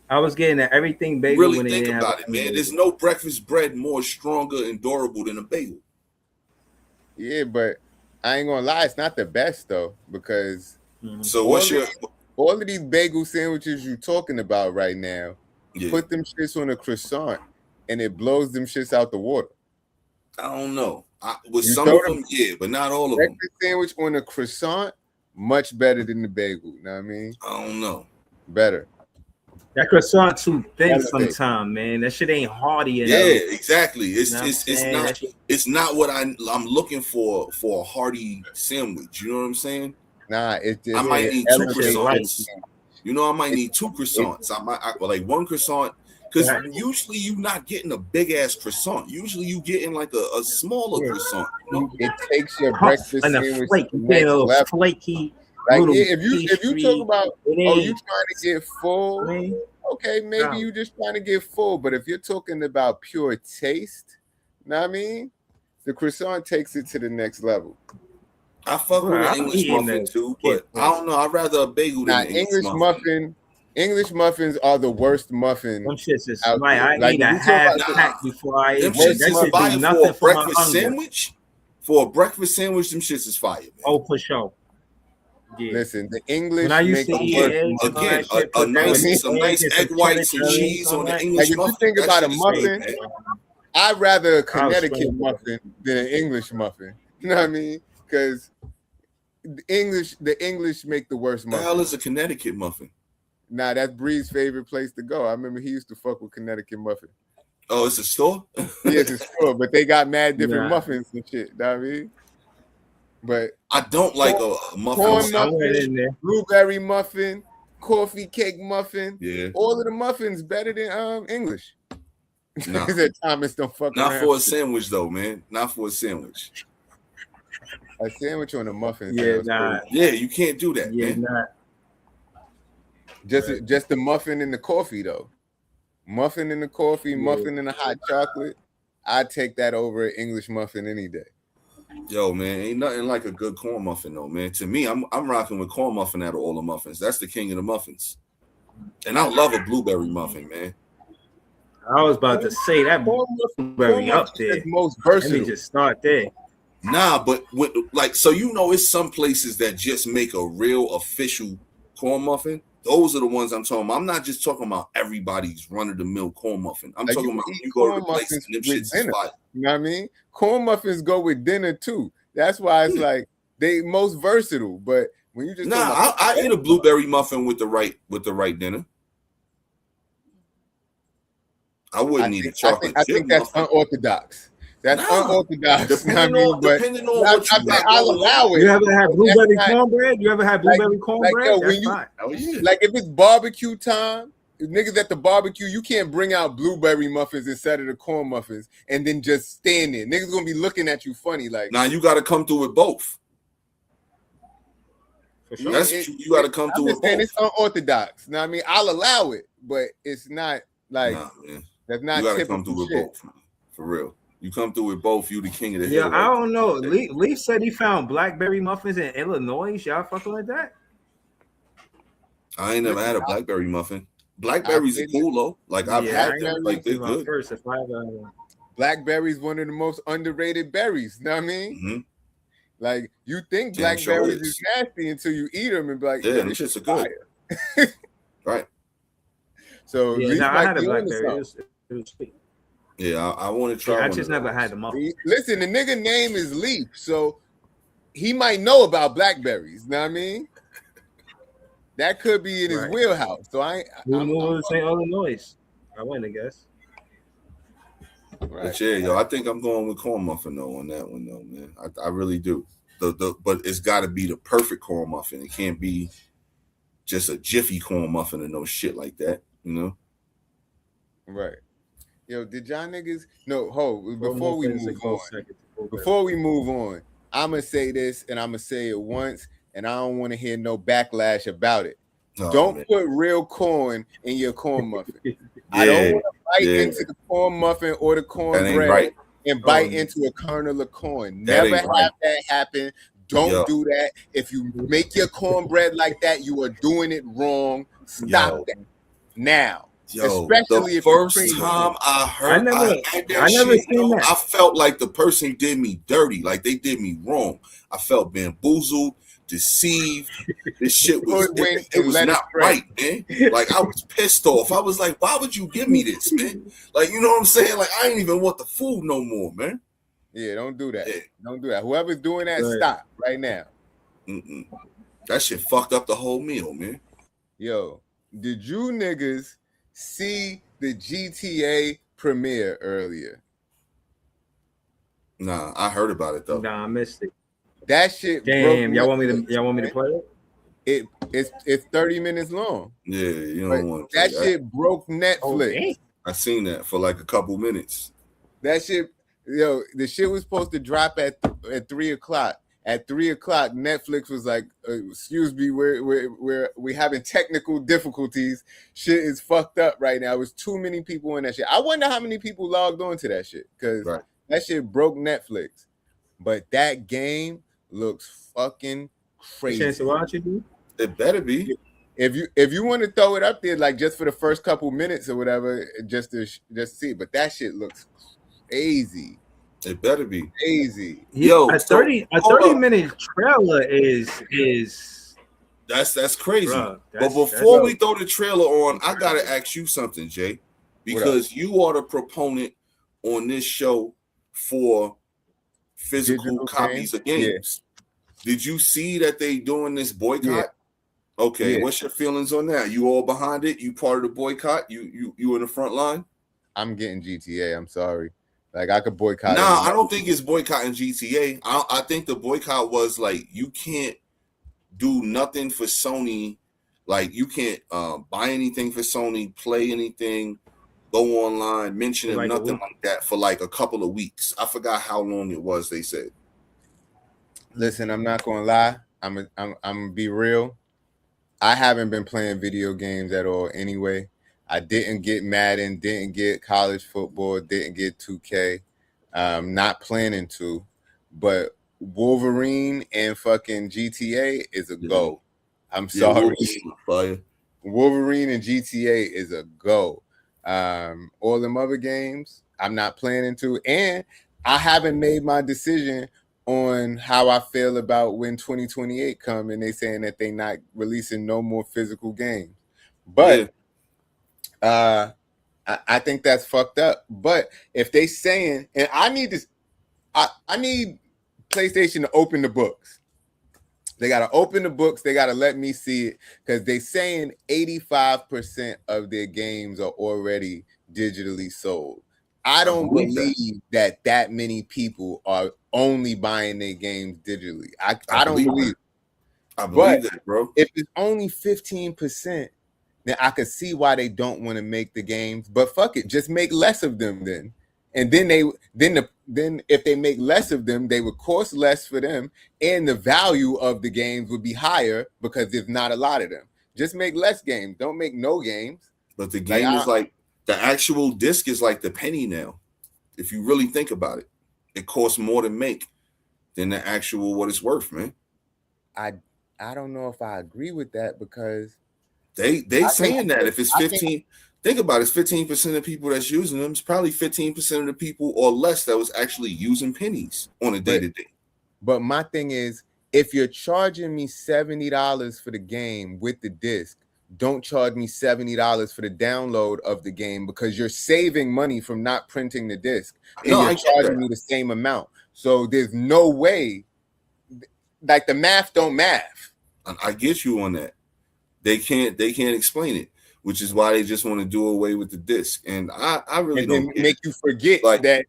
I was getting an everything bagel. Really when think they about it, man. Bagel. There's no breakfast bread more stronger and durable than a bagel. Yeah, but I ain't gonna lie, it's not the best though, because so what's all of these bagel sandwiches you talking about right now? Put them shits on a croissant and it blows them shits out the water. I don't know. With some of them, yeah, but not all of them. Sandwich on a croissant, much better than the bagel. You know what I mean? I don't know. Better. That croissant too thin sometimes, man. That shit ain't hearty enough. Yeah, exactly. It's not what I'm looking for a hearty sandwich. You know what I'm saying? Nah, I might need 2 croissants. You know, I might need 2 croissants. I like 1 croissant because usually you're not getting a big ass croissant. Usually you getting like a smaller croissant. You know? It takes your breakfast sandwich flaky. Like if you talk about you trying to get full, okay, maybe you just trying to get full. But if you're talking about pure taste, you know what I mean? The croissant takes it to the next level. I fuck with an English muffin too, but I don't know. I'd rather a bagel than an English muffin. English muffins are the worst muffin. Them shits is I eat a half pack before I eat. Them shits is fire for a breakfast sandwich. For a breakfast sandwich, them shits is fire. Man. Oh, for sure. Yeah. Listen, the English when I used to eat again some nice egg whites and cheese on the English muffin. If you think about a muffin, I'd rather a Connecticut muffin than an English muffin. You know what I mean? Because the English make the worst muffin. The hell is a Connecticut muffin? Nah, that's Bree's favorite place to go. I remember he used to fuck with Connecticut muffin. Oh, it's a store? Yeah, it's a store, but they got mad different muffins and shit. Know what I mean? But I don't like a muffin. Corn muffin, blueberry muffin, coffee cake muffin. Yeah. All of the muffins better than English. Nah. Thomas don't fuck Not around. For a sandwich though, man. Not for a sandwich. A sandwich on a muffin. Yeah, yeah, you can't do that. Yeah, man. Just the muffin and the coffee though. Muffin in the coffee, muffin in the hot chocolate. I'd take that over an English muffin any day. Yo, man, ain't nothing like a good corn muffin though, man. To me, I'm rocking with corn muffin out of all the muffins. That's the king of the muffins. And I love a blueberry muffin, man. I was about to say that blueberry up there. Most versatile. Let me just start there. Nah, but with, like, so you know, it's some places that just make a real official corn muffin. Those are the ones I'm talking about. I'm not just talking about everybody's run-of-the-mill corn muffin. I'm talking about you go to the place and them shits is fire. You know what I mean? Corn muffins go with dinner too. That's why it's like they most versatile. But when you just I eat a blueberry muffin with the right dinner. I wouldn't eat a chocolate. I think that's unorthodox. That's unorthodox. Depending on what I'll allow it. You ever had blueberry cornbread? You ever had blueberry cornbread? Like if it's barbecue time, niggas at the barbecue, you can't bring out blueberry muffins instead of the corn muffins and then just stand there. Niggas gonna be looking at you funny. Like, nah, you gotta come through with both. For sure. You gotta come through with both. It's unorthodox. You know what I mean? I'll allow it, but it's not like that's not. You gotta come through with both, man. For real. You come through with both, you the king of the hill. Yeah, I don't know. Leaf said he found blackberry muffins in Illinois. Y'all fucking like that? I ain't never had a blackberry muffin. Blackberries are cool though. Like I've had them. Like they're good. Blackberries one of the most underrated berries. You know what I mean? Mm-hmm. Like you think blackberries is nasty until you eat them and be like, yeah, them shits are good. Right. So I had a blackberry. It was sweet. Yeah, I want to try. I just never had them up. Listen, the nigga name is Leaf, so he might know about blackberries. You know what I mean? That could be in his wheelhouse. So I'm St. Illinois. I win, I guess. Right. But yeah, yo, I think I'm going with corn muffin though on that one though, man. I really do. But it's got to be the perfect corn muffin. It can't be just a jiffy corn muffin or no shit like that, you know? Right. Yo, did y'all niggas before we move on, I'ma say this and I'ma say it once, and I don't want to hear no backlash about it. Don't put real corn in your corn muffin. I don't want to bite into the corn muffin or the cornbread and bite into a kernel of corn. Never have that happen. Don't do that. If you make your cornbread like that, you are doing it wrong. Stop that now. Yo, especially the first time I heard that, I felt like the person did me dirty, like they did me wrong. I felt bamboozled, deceived. This shit was it was not right, man. Like I was pissed off. I was like, why would you give me this, man? Like, you know what I'm saying? Like I ain't even want the food no more, man. Yeah, don't do that. Yeah. Don't do that. Whoever's doing that, stop right now. That shit fucked up the whole meal, man. Yo, did you niggas see the GTA premiere earlier? Nah, I heard about it though. Nah, I missed it. That shit. Damn, y'all want me to play it? It's 30 minutes long. Yeah, you don't want that shit broke Netflix. I seen that for like a couple minutes. That shit, yo, the shit was supposed to drop at 3:00. At 3:00, Netflix was like, "Excuse me, we're having technical difficulties. Shit is fucked up right now. It was too many people in that shit. I wonder how many people logged on to that shit because that shit broke Netflix. But that game looks fucking crazy. Chance to watch it, dude? It better be. If you want to throw it up there, like just for the first couple minutes or whatever, just to see. But that shit looks crazy. It better be crazy. Yo, a 30-minute trailer is that's crazy. Bruh, but before we throw the trailer on, I gotta ask you something, Jay, because you are the proponent on this show for physical copies of games. Did you see that they doing this boycott? Yeah. Okay, what's your feelings on that? You all behind it? You part of the boycott? You in the front line? I'm getting GTA. I'm sorry. Like I could boycott. Nah, I don't think it's boycotting GTA. I think the boycott was like you can't do nothing for Sony. Like you can't buy anything for Sony, play anything, go online, mention it, nothing like that for like a couple of weeks. I forgot how long it was. They said. Listen, I'm not gonna lie. I'm gonna be real. I haven't been playing video games at all anyway. I didn't get Madden, didn't get college football, didn't get 2K. Not planning to, but Wolverine and fucking GTA is a go. I'm sorry. Wolverine and GTA is a go. All them other games, I'm not planning to. And I haven't made my decision on how I feel about when 2028 come and they saying that they not releasing no more physical games. But I think that's fucked up. But if they saying, and I need this, I need PlayStation to open the books. They got to open the books. They got to let me see it because they saying 85% of their games are already digitally sold. I don't believe that many people are only buying their games digitally. I don't believe it. I believe that, bro. If it's only 15%, then I could see why they don't want to make the games. But fuck it, just make less of them then. And then then if they make less of them, they would cost less for them, and the value of the games would be higher because there's not a lot of them. Just make less games. Don't make no games. But the game is like the actual disc is like the penny now. If you really think about it, it costs more to make than the actual what it's worth, man. I don't know if I agree with that because they saying that if it's 15. Think about it, it's 15% of people that's using them. It's probably 15% of the people or less that was actually using pennies on a day-to-day. But my thing is, if you're charging me $70 for the game with the disc, don't charge me $70 for the download of the game because you're saving money from not printing the disc. And you're charging me the same amount. So there's no way, like the math don't math. I get you on that. They can't explain it. Which is why they just want to do away with the disc. And I really don't make you forget like that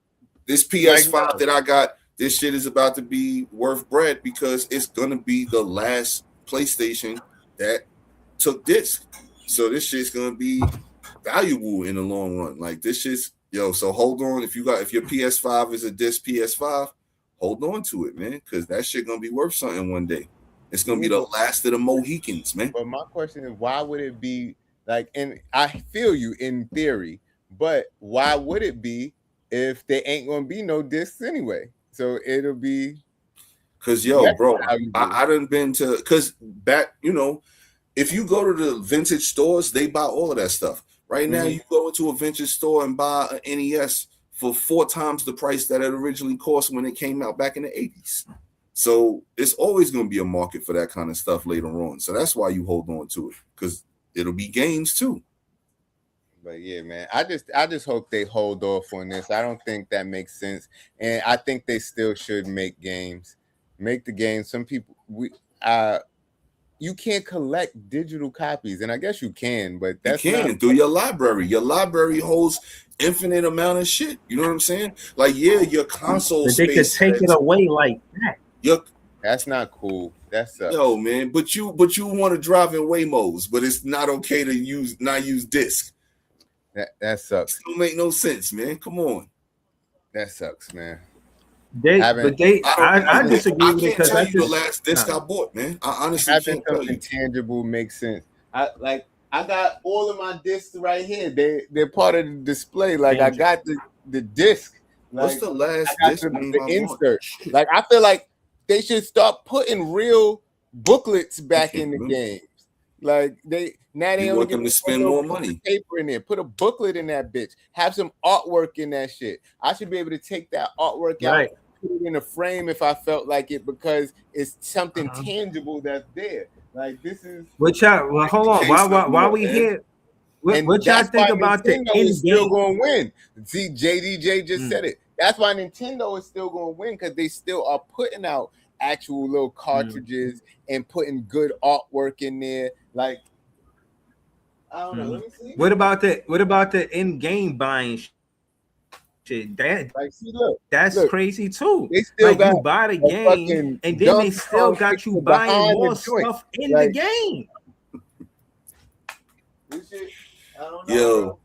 this PS5 that I got, this shit is about to be worth bread because it's gonna be the last PlayStation that took disc. So this shit's gonna be valuable in the long run. Like this shit's so hold on. If your PS5 is a disc PS5, hold on to it, man, because that shit gonna be worth something one day. It's gonna be the last of the Mohicans, man. But my question is, why would it be? Like, and I feel you in theory, but why would it be if there ain't gonna be no discs anyway? So it'll be because bro, I done been to because back, if you go to the vintage stores, they buy all of that stuff. Right now, you go into a vintage store and buy an NES for 4 times the price that it originally cost when it came out back in the 80s. So it's always gonna be a market for that kind of stuff later on. So that's why you hold on to it because it'll be games too. But yeah, man, I just hope they hold off on this. I don't think that makes sense, and I think they still should make games. Make the games. Some people you can't collect digital copies, and I guess you can, but that's you can through your library. Your library holds infinite amount of shit. You know what I'm saying? Like your console but they space. They could take it away like that. That's not cool. That's man. But you want to drive in Waymos, but it's not okay to not use disc. That sucks. It don't make no sense, man. Come on. That sucks, man. I disagree with it because that's the last disc I bought, man. I honestly having something tangible makes sense. I got all of my discs right here. They're part of the display. Like I got the disc. Like, what's the last disc? The insert. Like I feel like they should start putting real booklets back in the games. Like they only want them to spend more money. Paper in there. Put a booklet in that bitch. Have some artwork in that shit. I should be able to take that artwork out, put it in a frame if I felt like it, because it's something tangible that's there. Like this is. Hold on. Why we here? What y'all think about the Nintendo is still going to win? See, JDJ just said it. That's why Nintendo is still going to win because they still are putting out actual little cartridges and putting good artwork in there. Like, I don't know. Let me see. What about the in-game buying shit? Like, see, look, crazy too. They still like, you buy the game and then they still got you buying more stuff in the game. Yo,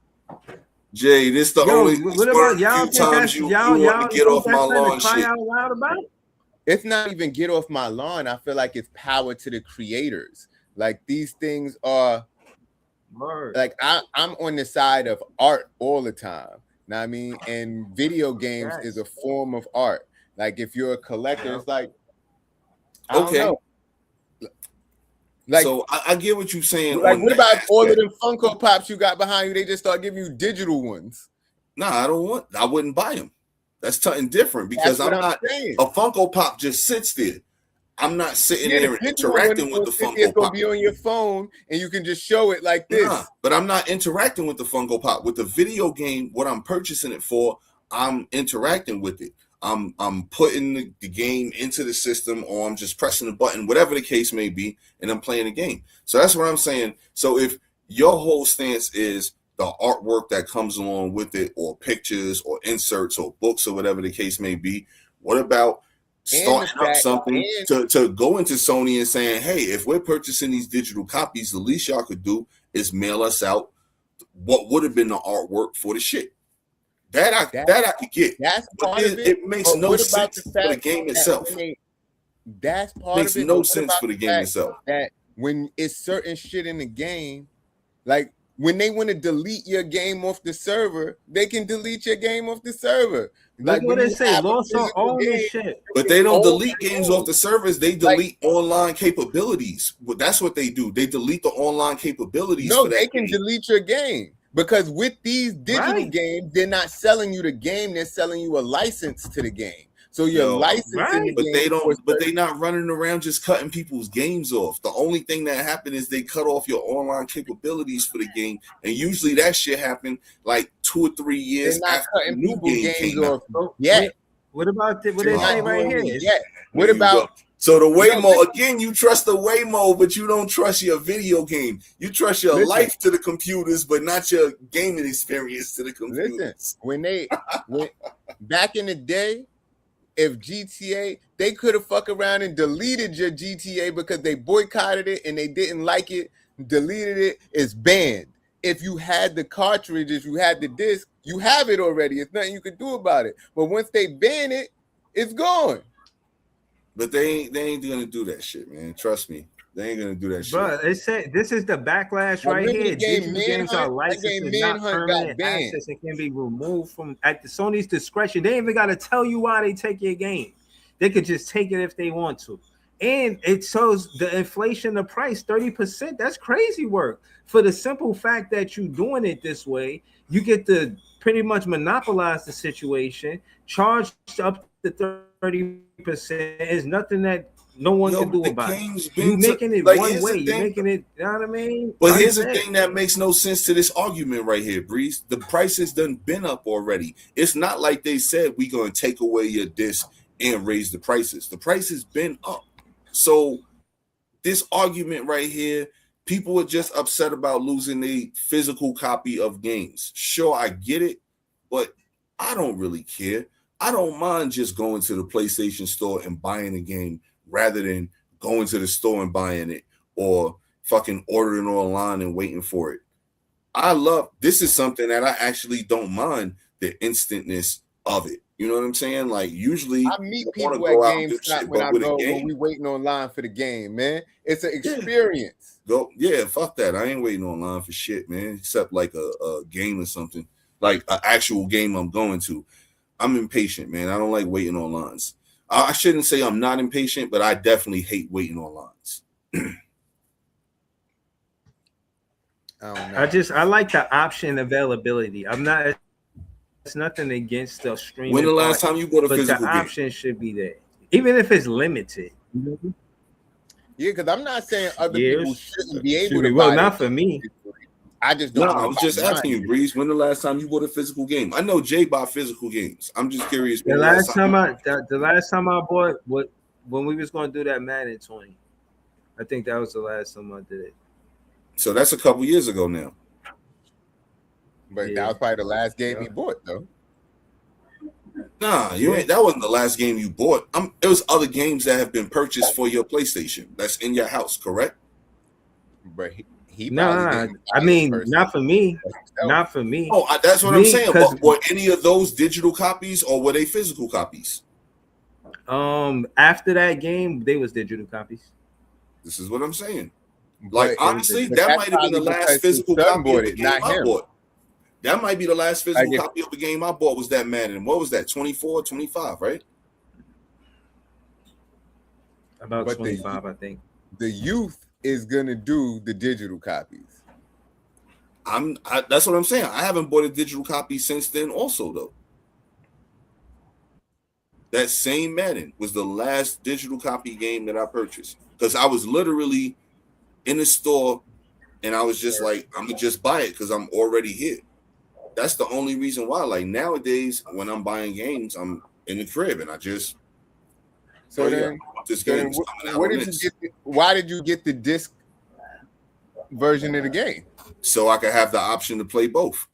Jay, this the only what about y'all times you want to get off my lawn shit. Out loud about it? It's not even get off my lawn. I feel like it's power to the creators. Like, these things are like, I'm on the side of art all the time. Know what I mean? And video games is a form of art. Like, if you're a collector, it's like, I don't know. Like, so I get what you're saying. Like, what about all of them Funko Pops you got behind you? They just start giving you digital ones. Nah, I wouldn't buy them. That's something different because I'm not saying. A Funko Pop just sits there. I'm not sitting there and interacting with the Funko Pop. It's gonna be on your phone and you can just show it like this. Nah, but I'm not interacting with the Funko Pop. With the video game, what I'm purchasing it for, I'm interacting with it. I'm putting the game into the system, or I'm just pressing the button, whatever the case may be, and I'm playing the game. So that's what I'm saying. So if your whole stance is the artwork that comes along with it, or pictures or inserts or books or whatever the case may be, what about starting up something to go into Sony and saying, hey, if we're purchasing these digital copies, the least y'all could do is mail us out what would have been the artwork for the shit. That I could get. That's part of it. It makes no sense for the game itself. That's part of it. Makes no sense for the game itself. That when it's certain shit in the game, like when they want to delete your game off the server, they can delete your game off the server. Like what they say, lost on all this shit. But they don't delete games off the servers. They delete online capabilities. But that's what they do. They delete the online capabilities. No, they can delete your game. Because with these digital games, they're not selling you the game; they're selling you a license to the game. So you're licensing the game. But they're not running around just cutting people's games off. The only thing that happened is they cut off your online capabilities for the game, and usually that shit happened like 2 or 3 years after the new game came out. Yeah. What about what they say right here? Yeah. What about? So the Waymo, again, you trust the Waymo, but you don't trust your video game. You trust your life to the computers, but not your gaming experience to the computers. Listen, when back in the day, if GTA, they could have fucked around and deleted your GTA because they boycotted it and they didn't like it, deleted it, it's banned. If you had the cartridge, if you had the disc, you have it already. It's nothing you can do about it. But once they ban it, it's gone. But they ain't gonna do that shit, man. Trust me, they ain't gonna do that shit. Bro, it said this is the backlash right here. Digital games are licensed and not permanent access and can be removed from at the Sony's discretion. They ain't even gotta tell you why they take your game. They could just take it if they want to. And it shows the inflation, the price 30%. That's crazy work. For the simple fact that you're doing it this way, you get to pretty much monopolize the situation, charge up to 30%. Is nothing that no one can do about it. You're making it like, one way. You're making it, you know what I mean? But here's the thing that makes no sense to this argument right here, Breeze. The prices done been up already. It's not like they said we gonna take away your disc and raise the prices. The price has been up. So this argument right here, people are just upset about losing a physical copy of games. Sure, I get it, but I don't really care. I don't mind just going to the PlayStation store and buying a game rather than going to the store and buying it or fucking ordering online and waiting for it. This is something that I actually don't mind the instantness of it. You know what I'm saying? Like usually I meet people at GameStop when we waiting online for the game, man. It's an experience. Fuck that. I ain't waiting online for shit, man, except like a game or something, like an actual game I'm going to. I'm impatient, man. I don't like waiting on lines. I shouldn't say I'm not impatient, but I definitely hate waiting on lines. I like the option availability. It's nothing against the streaming. When the last time you bought a physical game? The option should be there, even if it's limited. Yeah, because I'm not saying other people shouldn't be able to. Well, not for me. I just don't. No, I was just asking you, Breeze. When the last time you bought a physical game? I know Jay bought physical games. I'm just curious. The last time I bought what when we was going to do that Madden 20. I think that was the last time I did it. So that's a couple years ago now. But that was probably the last game he bought, though. Nah, that wasn't the last game you bought. It was other games that have been purchased for your PlayStation that's in your house, correct? But he I mean, not for me. Not for me. Oh, that's what I'm saying. But were any of those digital copies or were they physical copies? After that game, they was digital copies. This is what I'm saying. Like, honestly, that might have been the last physical copy of the game I bought. That might be the last physical copy of the game I bought was that Madden. What was that, 24, 25, right? About 25, I think. The youth is going to do the digital copies. That's what I'm saying. I haven't bought a digital copy since then also, though. That same Madden was the last digital copy game that I purchased. Because I was literally in the store and I was just like, I'm going to just buy it because I'm already here. That's the only reason why. Like nowadays, when I'm buying games, I'm in the crib and I just. So then, why did you get the disc version of the game? So I could have the option to play both.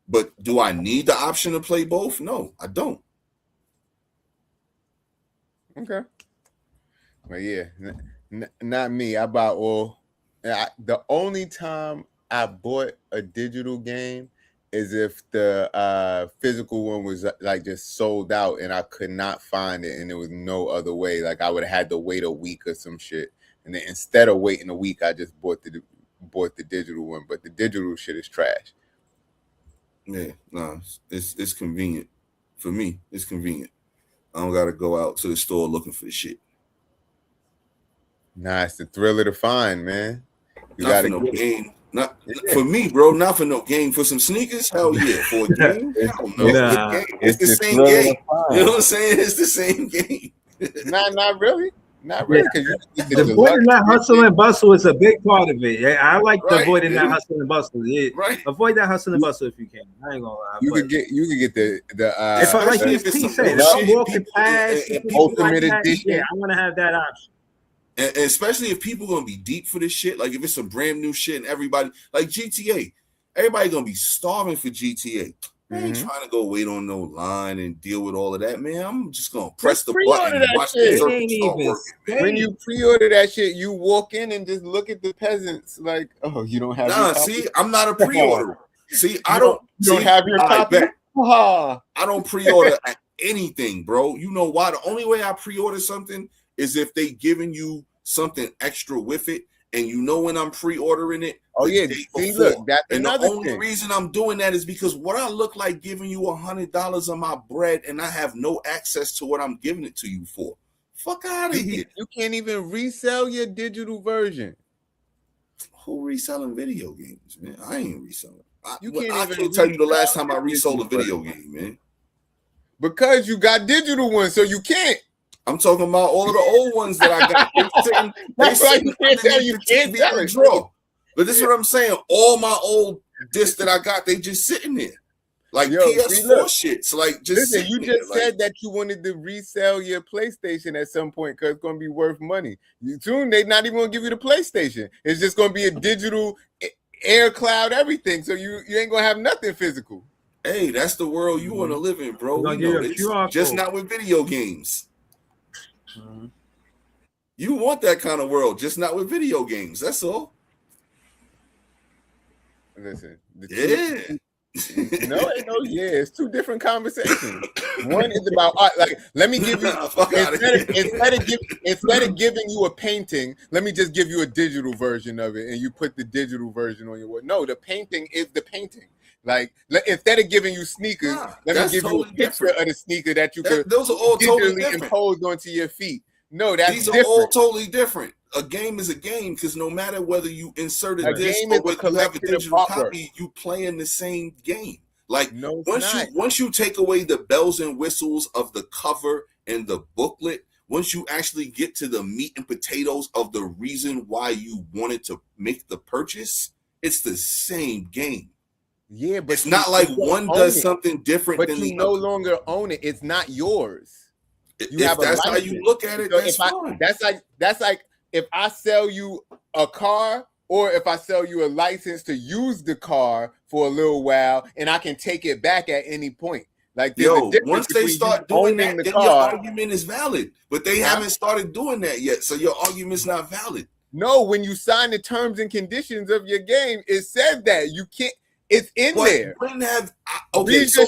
But do I need the option to play both? No, I don't. Okay. But yeah, not me. I bought all. The only time I bought a digital game is if the physical one was like just sold out and I could not find it and there was no other way. Like I would have had to wait a week or some shit. And then instead of waiting a week, I just bought the digital one. But the digital shit is trash. Yeah, no, it's convenient. For me, it's convenient. I don't gotta go out to the store looking for the shit. Nah, it's the thrill of the find, man. You not for no game. Not for me, bro. Not for no game. For some sneakers, hell yeah. For a game, hell no. Nah, it's the same game. You know what I'm saying? It's the same game. Not really. Not really. The avoiding that hustle and bustle is a big part of it. Yeah, I like avoiding that hustle and bustle. Yeah, right. Avoid that hustle and bustle if you can. I ain't gonna lie. You could get the if I like you said, I'm walking past Ultimate Edition. Yeah, I want to have that option. And especially if people gonna be deep for this shit, like if it's some brand new shit and everybody like GTA, everybody gonna be starving for GTA. I ain't trying to go wait on no line and deal with all of that, man. I'm just gonna press the button and watch the circle start working. When you pre-order that shit, you walk in and just look at the peasants like, oh, you don't have. Nah, see, I'm not a pre-order. See, I don't have your copy. I don't pre-order anything, bro. You know why? The only way I pre-order something is if they giving you something extra with it, and you know when I'm pre-ordering it. Oh yeah, see, look, that's and the only thing. reason I'm doing that is because what I look like giving you $100 of my bread, and I have no access to what I'm giving it to you for. Fuck out of here! You can't even resell your digital version. Who reselling video games, man? I ain't reselling. I can't tell you the last time I resold a video game, man. Because you got digital ones, so you can't. I'm talking about all of the old ones that I got. That's why you can't tell you can't tell it. Draw. But this is what I'm saying. All my old discs that I got, they just sitting there. Like PS4 shit. So like just listen, you just said that you wanted to resell your PlayStation at some point because it's gonna be worth money. Soon they're not even gonna give you the PlayStation. It's just gonna be a digital air cloud, everything. So you ain't gonna have nothing physical. Hey, that's the world you want to live in, bro. You know, just not with video games. You want that kind of world, just not with video games. That's all. Listen, it's two different conversations. One is about art. Like, let me give you instead of giving you a painting, let me just give you a digital version of it, and you put the digital version on your wall. No, the painting is the painting. Like, instead of giving you sneakers, let me give you a picture of the sneaker that you could those are all totally impose onto your feet. No, these are all totally different. A game is a game because no matter whether you insert a disc or whether you have a digital copy, you playing the same game. Like once you take away the bells and whistles of the cover and the booklet, once you actually get to the meat and potatoes of the reason why you wanted to make the purchase, it's the same game. Yeah, but it's not like one does something different than the other. But you no longer own it. It's not yours. You have that's how you look at it. So that's fine. That's like if I sell you a car, or if I sell you a license to use the car for a little while, and I can take it back at any point. Like, once they start doing that, then your argument is valid. But they haven't started doing that yet, so your argument's not valid. No, when you sign the terms and conditions of your game, it says that you can't. It's in there. So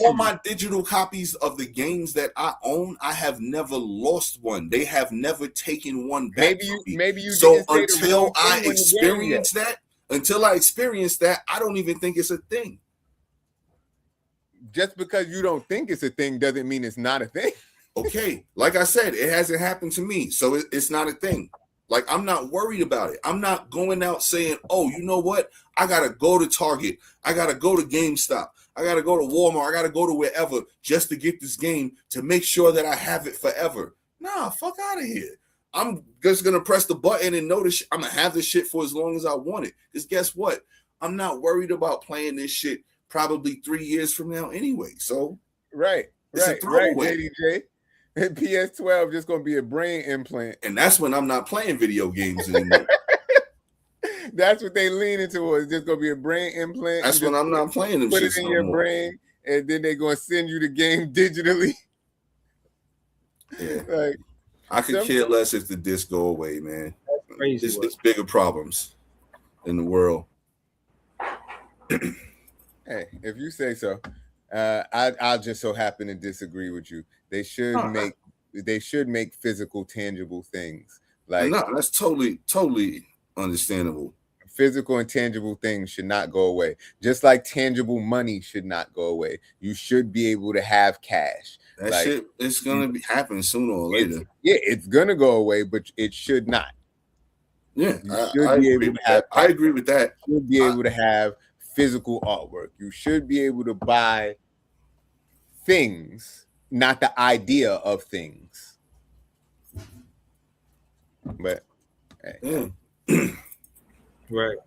all my digital copies of the games that I own, I have never lost one. They have never taken one back. Maybe you. So until I experience that, I don't even think it's a thing. Just because you don't think it's a thing doesn't mean it's not a thing. Okay, like I said, it hasn't happened to me, so it's not a thing. Like, I'm not worried about it. I'm not going out saying, oh, you know what? I got to go to Target. I got to go to GameStop. I got to go to Walmart. I got to go to wherever just to get this game to make sure that I have it forever. Nah, fuck out of here. I'm just going to press the button and know this. I'm going to have this shit for as long as I want it. Because guess what? I'm not worried about playing this shit probably 3 years from now anyway. So, right, JDJ. PS12 just gonna be a brain implant, and that's when I'm not playing video games anymore. That's what they lean into. It's just gonna be a brain implant. That's when I'm not playing them. Put it in your brain, and then they're gonna send you the game digitally. Yeah, like I could care less if the disc go away, man. That's crazy. It's bigger problems in the world. Hey, if you say so. I'll just so happen to disagree with you. They should make physical, tangible things. Like, no, that's totally understandable. Physical and tangible things should not go away. Just like tangible money should not go away. You should be able to have cash. That shit is gonna happen sooner or later. It's gonna go away, but it should not. Yeah, I agree with that. You should be able to have physical artwork. You should be able to buy things, not the idea of things. But hey. Right.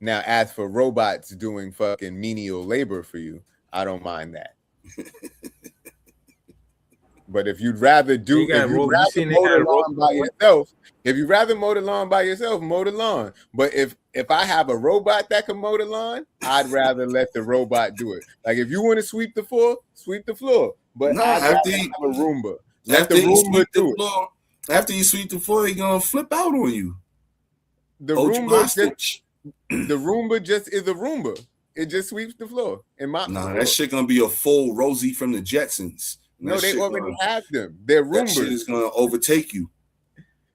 Now, as for robots doing fucking menial labor for you, I don't mind that. But if you'd rather mow the lawn by yourself, mow the lawn. But if I have a robot that can mow the lawn, I'd rather let the robot do it. Like, if you want to sweep the floor, sweep the floor. But after you have a Roomba. After you sweep the floor, he's gonna flip out on you. The Roomba just is a Roomba. It just sweeps the floor. That shit gonna be a full Rosie from the Jetsons. No, they already have them. They're Roombas. That shit is gonna overtake you.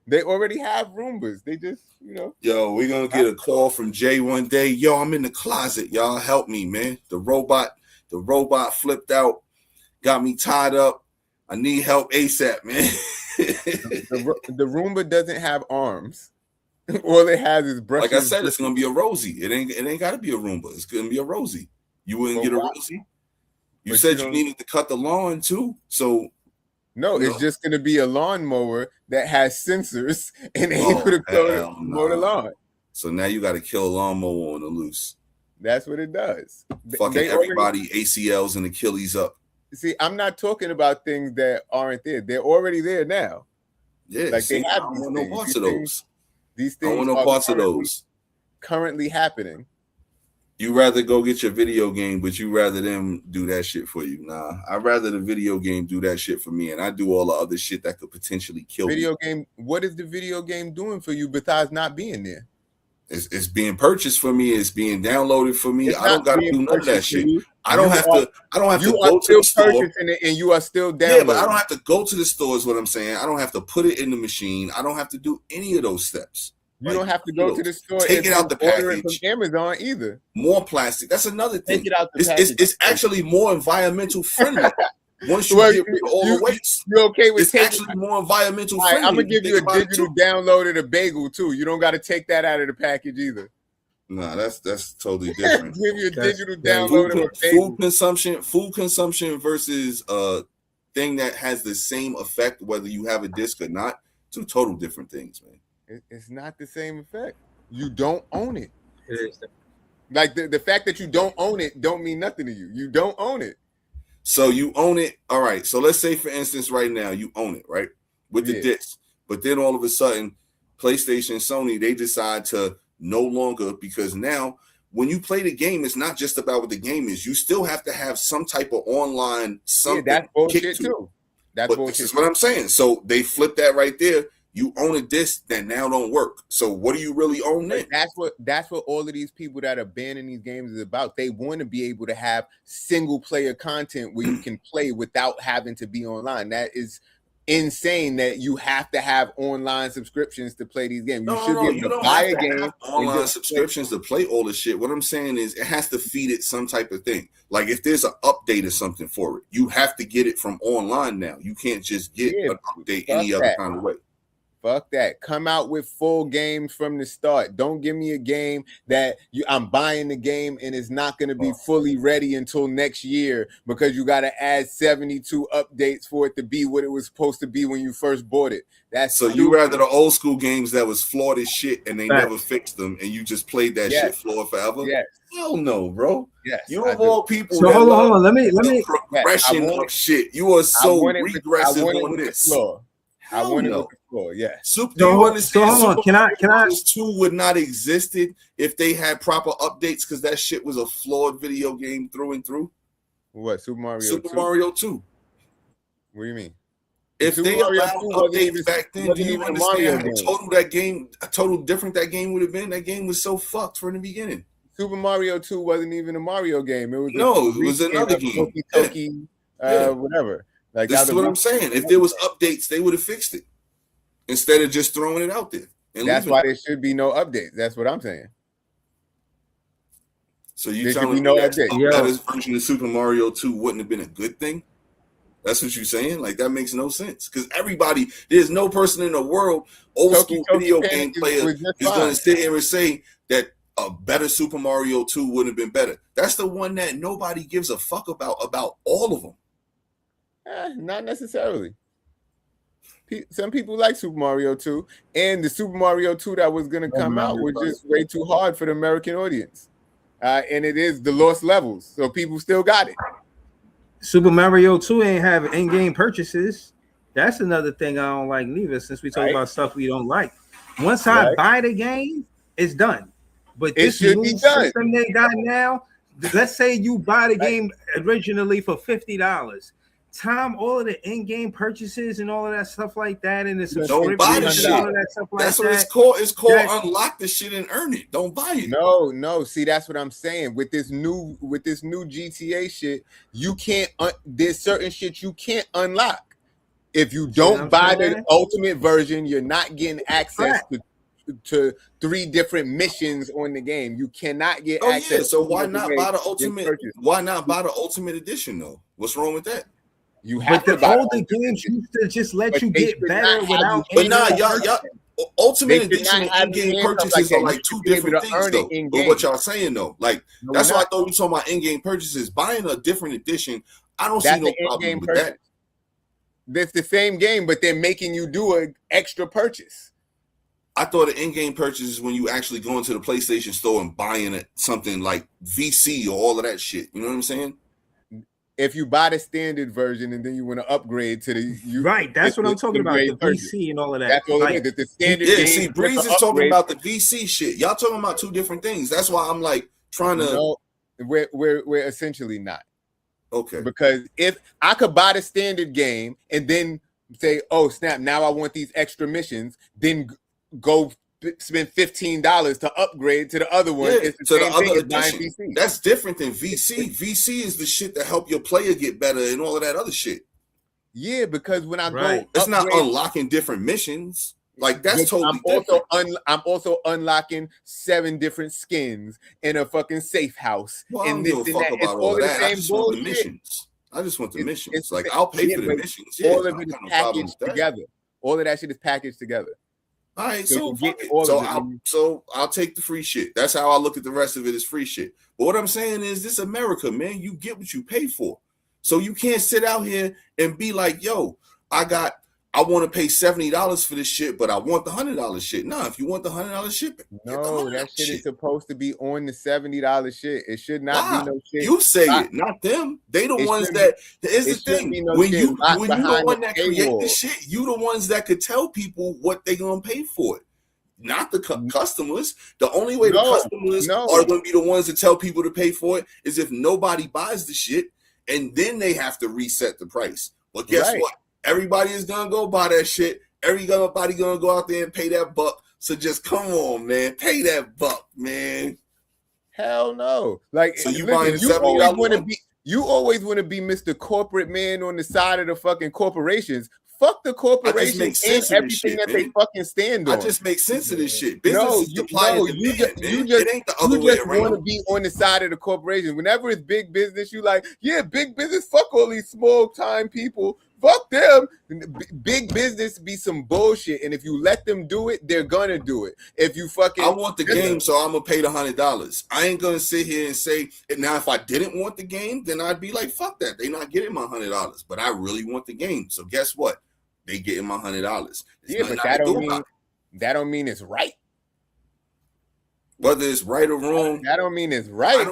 They already have Roombas. They just, Yo, we're gonna get a call from Jay one day. Yo, I'm in the closet. Y'all help me, man. The robot flipped out, got me tied up. I need help ASAP, man. the Roomba doesn't have arms. All it has is brushes. Like I said, it's gonna be a Rosie. It ain't gotta be a Roomba. It's gonna be a Rosie. You wouldn't get a Rosie? You said you needed to cut the lawn too, so no, it's just going to be a lawnmower that has sensors and able to mow the lawn. So now you got to kill a lawnmower on the loose. That's what it does. Fucking everybody ACLs and Achilles up. See, I'm not talking about things that aren't there. They're already there now. Yeah, like they have. I don't want no parts of those. These things. I want no parts of those. Currently happening. You rather go get your video game, but you rather them do that shit for you. Nah, I'd rather the video game do that shit for me, and I do all the other shit that could potentially kill me. Game. What is the video game doing for you besides not being there? It's being purchased for me. It's being downloaded for me. I don't got to do none of that shit. I don't have to go to the store. And you are still downloading. Yeah, but I don't have to go to the store is what I'm saying. I don't have to put it in the machine. I don't have to do any of those steps. You don't have to go to the store. Take it out the package. From Amazon either. More plastic. That's another thing. Take it out the package. It's actually more environmental friendly. Once you get rid of all the waste, you're okay with it's actually more environmental friendly. I'm gonna give you a digital download of the bagel too. You don't got to take that out of the package either. No, that's totally different. Give you a digital download of a bagel. Food consumption versus a thing that has the same effect whether you have a disc or not. Two total different things, man. It's not the same effect. You don't own it. Like the fact that you don't own it don't mean nothing to you. You don't own it. So you own it. All right. So let's say, for instance, right now you own it, right, with the disc. But then all of a sudden, PlayStation, Sony, they decide to no longer, because now when you play the game, it's not just about what the game is. You still have to have some type of online something. Yeah, that's bullshit too. That's bullshit. This is what I'm saying. So they flip that right there. You own a disc that now don't work. So what do you really own then? That's what all of these people that are banning these games is about. They want to be able to have single player content where you can play without having to be online. That is insane that you have to have online subscriptions to play these games. You should be able to buy a game. Online subscriptions to play all the shit. What I'm saying is it has to feed it some type of thing. Like if there's an update or something for it, you have to get it from online now. You can't just get an update any other kind of way. Fuck that. Come out with full games from the start. Don't give me a game that I'm buying the game and it's not going to be fully ready until next year because you got to add 72 updates for it to be what it was supposed to be when you first bought it. That's so stupid. You rather the old school games that was flawed as shit and they never fixed them and you just played that shit flawed forever? Yes. Hell no, bro. Yes. You of all people. So hold on. Let me progression of shit. You are so regressive on this. I want to explore, yeah. So hold on. Can I? 2 would not existed if they had proper updates because that shit was a flawed video game through and through. What Super Mario 2? What do you mean? If they allowed updates back then, do you understand how total different that game would have been? That game was so fucked from the beginning. Super Mario 2 wasn't even a Mario game. It was another game. Whatever. Like this is what I'm saying. If there was updates, they would have fixed it instead of just throwing it out there. That's why there should be no updates. That's what I'm saying. So you telling me that a version of Super Mario 2 wouldn't have been a good thing? That's what you're saying? Like that makes no sense because there's no person in the world, old school video game player, is going to sit here and say that a better Super Mario 2 would have been better. That's the one that nobody gives a fuck about all of them. Not necessarily. Some people like Super Mario 2, and the Super Mario 2 that was going to come out was just way too hard for the American audience. And it is the lost levels, so people still got it. Super Mario 2 ain't have in-game purchases. That's another thing I don't like neither, since we talk about stuff we don't like. Once I buy the game, it's done. But this new system they got now, let's say you buy the game originally for $50. All of the in-game purchases and all of that stuff like that, and the subscription and all of that stuff like that's what it's called. It's called unlock the shit and earn it. Don't buy it. No. See, that's what I'm saying. With this new GTA shit, you can't. There's certain shit you can't unlock. If you don't buy the ultimate version, you're not getting access to 3 different missions on the game. You cannot get access. Yeah. So why not buy the ultimate? Why not buy the ultimate edition though? What's wrong with that? You have but the older games used to just let you get better without. But y'all ultimate edition and in-game purchases are like 2 different things though. But what y'all saying though, like that's why I thought you talking about in-game purchases. Buying a different edition, I don't see no problem with that. It's the same game, but they're making you do an extra purchase. I thought an in-game purchase is when you actually go into the PlayStation store and buying something like VC or all of that shit. You know what I'm saying? If you buy the standard version and then you want to upgrade to the that's what I'm talking about, the VC and all of that. That's all it is. The standard game. See, Breeze is talking about the VC shit. Y'all talking about 2 different things. That's why I'm like trying to. No, we're essentially not. Okay. Because if I could buy the standard game and then say, "Oh snap! Now I want these extra missions," then go spend $15 to upgrade to the other one. It's the same thing as buying VC. That's different than VC. VC is the shit that help your player get better and all of that other shit. Yeah, because when I go, it's not unlocking different missions. Like that's totally different. I'm also unlocking 7 different skins in a fucking safe house. Well, I don't give a fuck about all of that. I just want the missions. I just want the missions. Like I'll pay for the missions. All of it is packaged together. All of that shit is packaged together. All right, so I'll take the free shit. That's how I look at the rest of it as free shit. But what I'm saying is this America, man, you get what you pay for. So you can't sit out here and be like, yo, I got I want to pay $70 for this shit, but I want the $100 shit. Nah, if you want the $100 shit, no, that shit is supposed to be on the $70 shit. It should not be no shit. You say it, not them. They the ones that. Here's the thing: when you the one that create the shit, you the ones that could tell people what they gonna pay for it. Not the customers. The only way the customers are going to be the ones to tell people to pay for it is if nobody buys the shit, and then they have to reset the price. But guess what? Everybody is going to go buy that shit. Everybody going to go out there and pay that buck. So just come on, man. Pay that buck, man. Hell no. Like, so you buying $70? You always want to be Mr. Corporate Man on the side of the fucking corporations. Fuck the corporations and everything that they fucking stand on. I just make sense of this shit. You just want to be on the side of the corporation. Whenever it's big business, you like, yeah, big business. Fuck all these small time people. Fuck them. Big business be some bullshit, and if you let them do it, they're gonna do it. If you fucking, I want the game, so I'm gonna pay the $100. I ain't gonna sit here and say. And now, if I didn't want the game, then I'd be like, fuck that. They not getting my $100. But I really want the game, so guess what? They getting my $100. Yeah, but that don't mean it's right. Whether it's right or wrong, that don't mean it's right. I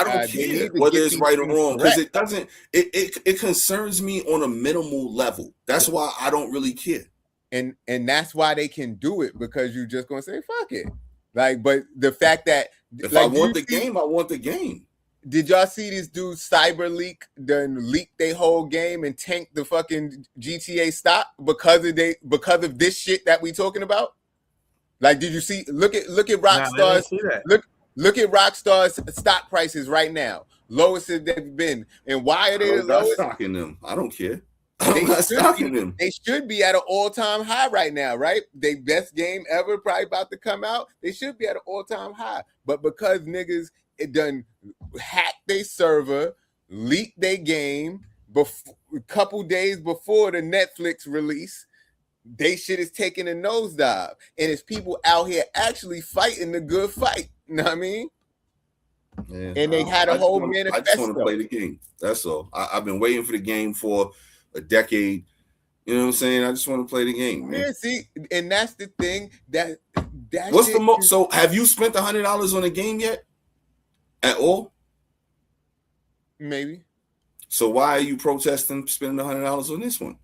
don't care whether it's right or wrong, because it doesn't. It concerns me on a minimal level. That's why I don't really care. And that's why they can do it, because you're just gonna say fuck it. Like, but the fact that if I want the game, I want the game. Did y'all see this dude Cyber Leak done leak their whole game and tank the fucking GTA stock because of this shit that we talking about? Like, did you see? Look at Rockstar's look at Rockstar's stock prices right now, lowest that they've been. And why are they the lowest? Stocking them. I don't care. I'm not stocking them. They should be at an all-time high right now, right? They best game ever, probably about to come out. They should be at an all-time high, but because niggas it done hacked their server, leaked their game a couple days before the Netflix release, they shit is taking a nosedive. And it's people out here actually fighting the good fight. You know what I mean? Yeah, and they had a whole manifesto. I just want to play the game. That's all. I've been waiting for the game for a decade. You know what I'm saying? I just want to play the game, man. Yeah, see, and that's the thing that what's the most? So have you spent $100 on a game yet? At all? Maybe. So why are you protesting spending $100 on this one?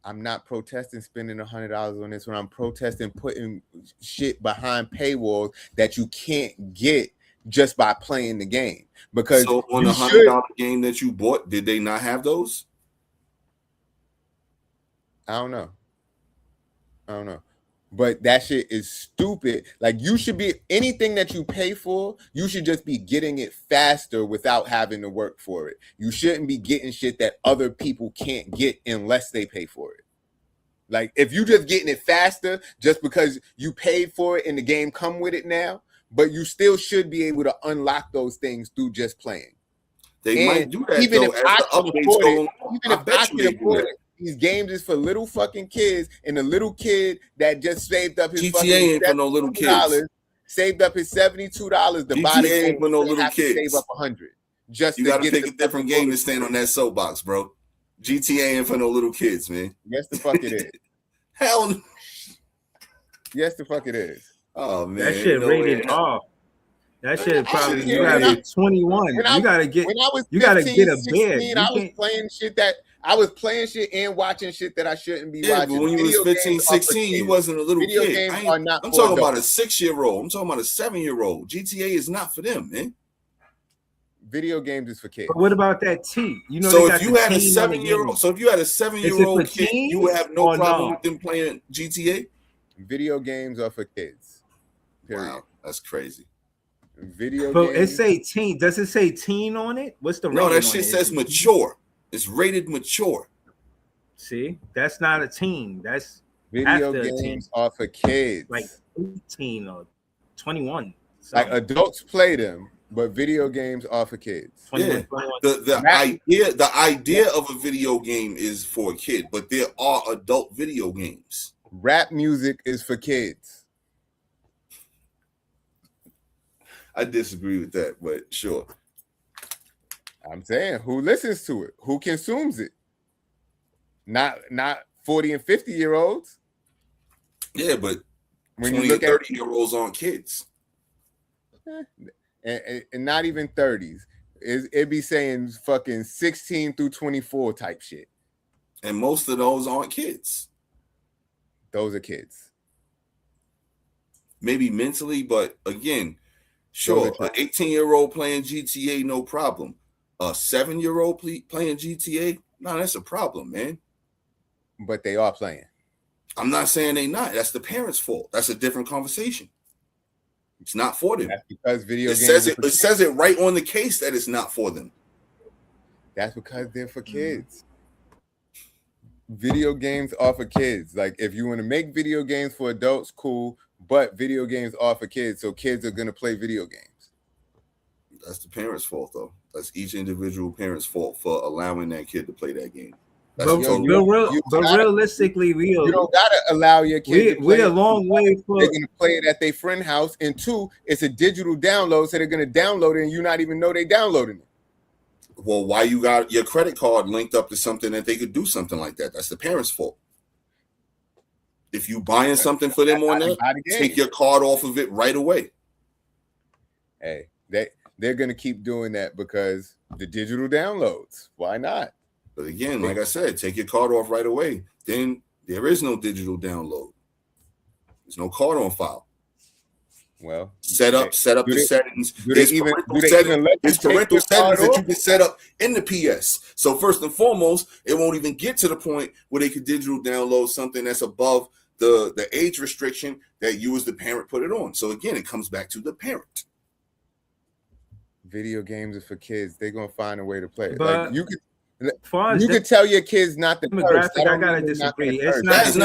I'm not protesting spending $100 on this one. I'm protesting putting shit behind paywalls that you can't get just by playing the game. Because so on the $100 game that you bought, did they not have those? I don't know. But that shit is stupid. Like, you should be, anything that you pay for, you should just be getting it faster without having to work for it. You shouldn't be getting shit that other people can't get unless they pay for it. Like, if you just getting it faster just because you paid for it and the game come with it now, but you still should be able to unlock those things through just playing. They might do that, even though, if I can afford it. These games is for little fucking kids, and the little kid that just saved up his GTA ain't for no little kids. Saved up his $72 to buy the game. Ain't for no little kids. Save up $100. Just you got to pick a different game to stand on that soapbox, bro. GTA ain't for no little kids, man. Yes, the fuck it is. Hell no. Yes, the fuck it is. Oh man, that shit rated R. That shit probably you gotta be 21. You gotta get. You gotta get a bed. I was playing shit that. I was playing shit and watching shit that I shouldn't be watching. But when you was 15, 16, you wasn't a little kid. I'm talking about a 6-year-old. I'm talking about a 7-year-old. GTA is not for them, man. Video games is for kids. But what about that T? You know, so if you had a 7-year-old, kid, you would have no problem with them playing GTA. Video games are for kids. Period. Wow, that's crazy. Video but games. It say teen. Does it say teen on it? What's the no? That shit says mature. It's rated mature. See, that's not a teen. That's video games are for kids. Like 18 or 21. Like adults play them, but video games are for kids. 21, yeah. The idea of a video game is for a kid, but there are adult video games. Rap music is for kids. I disagree with that, but sure. I'm saying, who listens to it? Who consumes it? Not 40 and 50-year-olds. Yeah, but when 20 and 30-year-olds aren't kids. And not even 30s. It'd be saying fucking 16 through 24 type shit. And most of those aren't kids. Those are kids. Maybe mentally, but again, sure, an 18-year-old playing GTA, no problem. A 7-year-old playing GTA, no, that's a problem, man. But they are playing. I'm not saying they not. That's the parents' fault. That's a different conversation. It's not for them. That's because video games it says it right on the case that it's not for them. That's because they're for kids. Video games are for kids. Like, if you want to make video games for adults, cool. But video games are for kids, so kids are going to play video games. That's the parents' fault, though. That's each individual parent's fault for allowing that kid to play that game. Realistically, you don't gotta allow your kid. We're a long way from. They're gonna play it at their friend's house, and 2, it's a digital download, so they're gonna download it, and you not even know they downloading it. Well, why you got your credit card linked up to something that they could do something like that? That's the parents' fault. If you buying something for them on that, take your card off of it right away. Hey, they're gonna keep doing that because the digital downloads. Why not? But again, like I said, take your card off right away. Then there is no digital download. There's no card on file. Well, set up the settings. There's parental settings that you can set up in the PS. So first and foremost, it won't even get to the point where they could digital download something that's above the age restriction that you as the parent put it on. So again, it comes back to the parent. Video games are for kids. They're gonna find a way to play it. But like you could tell your kids not to curse. I gotta disagree. That has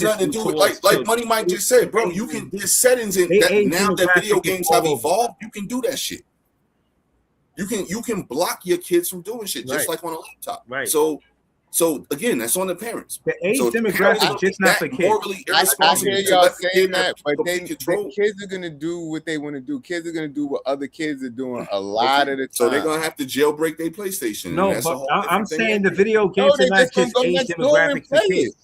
nothing to do with like Money Mike just said, bro. You can there's settings in that now that video games have evolved. You can do that shit. You can block your kids from doing shit just like on a laptop. Right. So again, that's on the parents. The age demographic just not for kids. I hear y'all saying that, but the kids are gonna do what they want to do. Kids are gonna do what other kids are doing a lot of the time. So they're gonna have to jailbreak their PlayStation. No, but I'm saying the video games are not just age demographic for kids.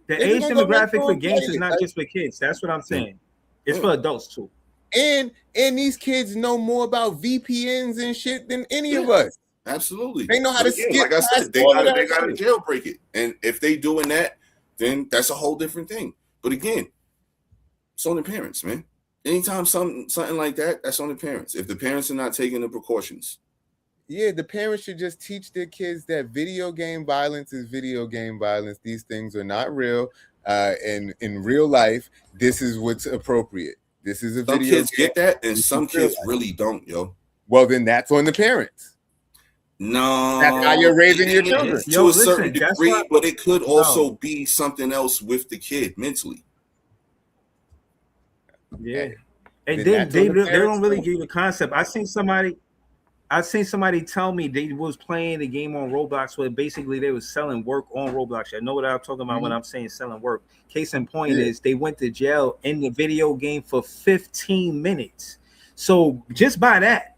The age demographic for games is not just for kids. That's what I'm saying. It's for adults too. And these kids know more about VPNs and shit than any of us. Absolutely. They know how to skip. Like I said, they gotta jailbreak it. And if they doing that, then that's a whole different thing. But again, it's on the parents, man. Anytime something like that's on the parents. If the parents are not taking the precautions. Yeah, the parents should just teach their kids that video game violence is video game violence. These things are not real. And in real life, this is what's appropriate. This is a video game. Some kids get that, and some kids really don't, yo. Well, then that's on the parents. No, that's how you're raising your children to a certain degree, but it could also be something else with the kid mentally. Yeah, and they don't really give you the concept. I seen somebody tell me they was playing the game on Roblox where basically they was selling work on Roblox. I know what I'm talking about when I'm saying selling work. Case in point is they went to jail in the video game for 15 minutes. So just by that,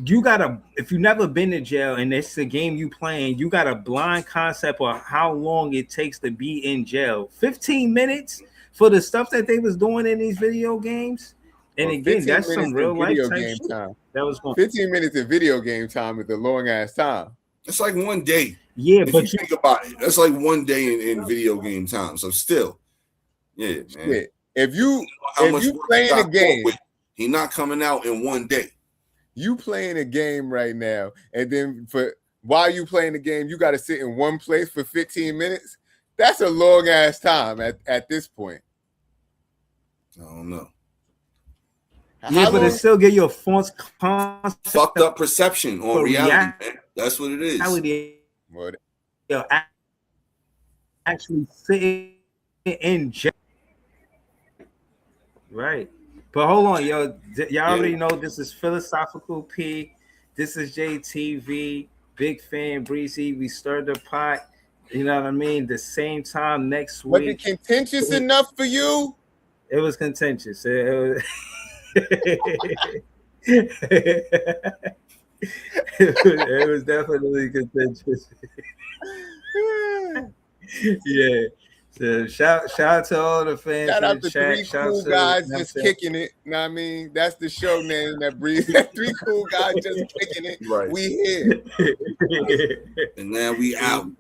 you gotta, if you've never been to jail and it's the game you playing, you got a blind concept of how long it takes to be in jail. 15 minutes for the stuff that they was doing in these video games. And again, that's some real life type shit. That was going 15 minutes of video game time is a long ass time. It's like one day. Yeah, but you think about it, that's like one day in video game time. So still, yeah, man. Yeah. If you playing a game, he's not coming out in one day. You playing a game right now, and then while you playing the game, you got to sit in one place for 15 minutes. That's a long ass time at this point. I don't know. Yeah, but it still give you a false concept, fucked up perception on reality. Man. That's what it is. Actually sitting in jail. Right. But hold on, y'all already know this is Philosophical P. This is JTV, Big Fan Breezy. We stirred the pot. You know what I mean? The same time next week. Was it contentious enough for you? It was contentious. It was definitely contentious. Yeah. So shout out to all the fans. Shout out to three cool guys just kicking it. You know what I mean? That's the show name that breathes. Three cool guys just kicking it. Right. We here. And now we out.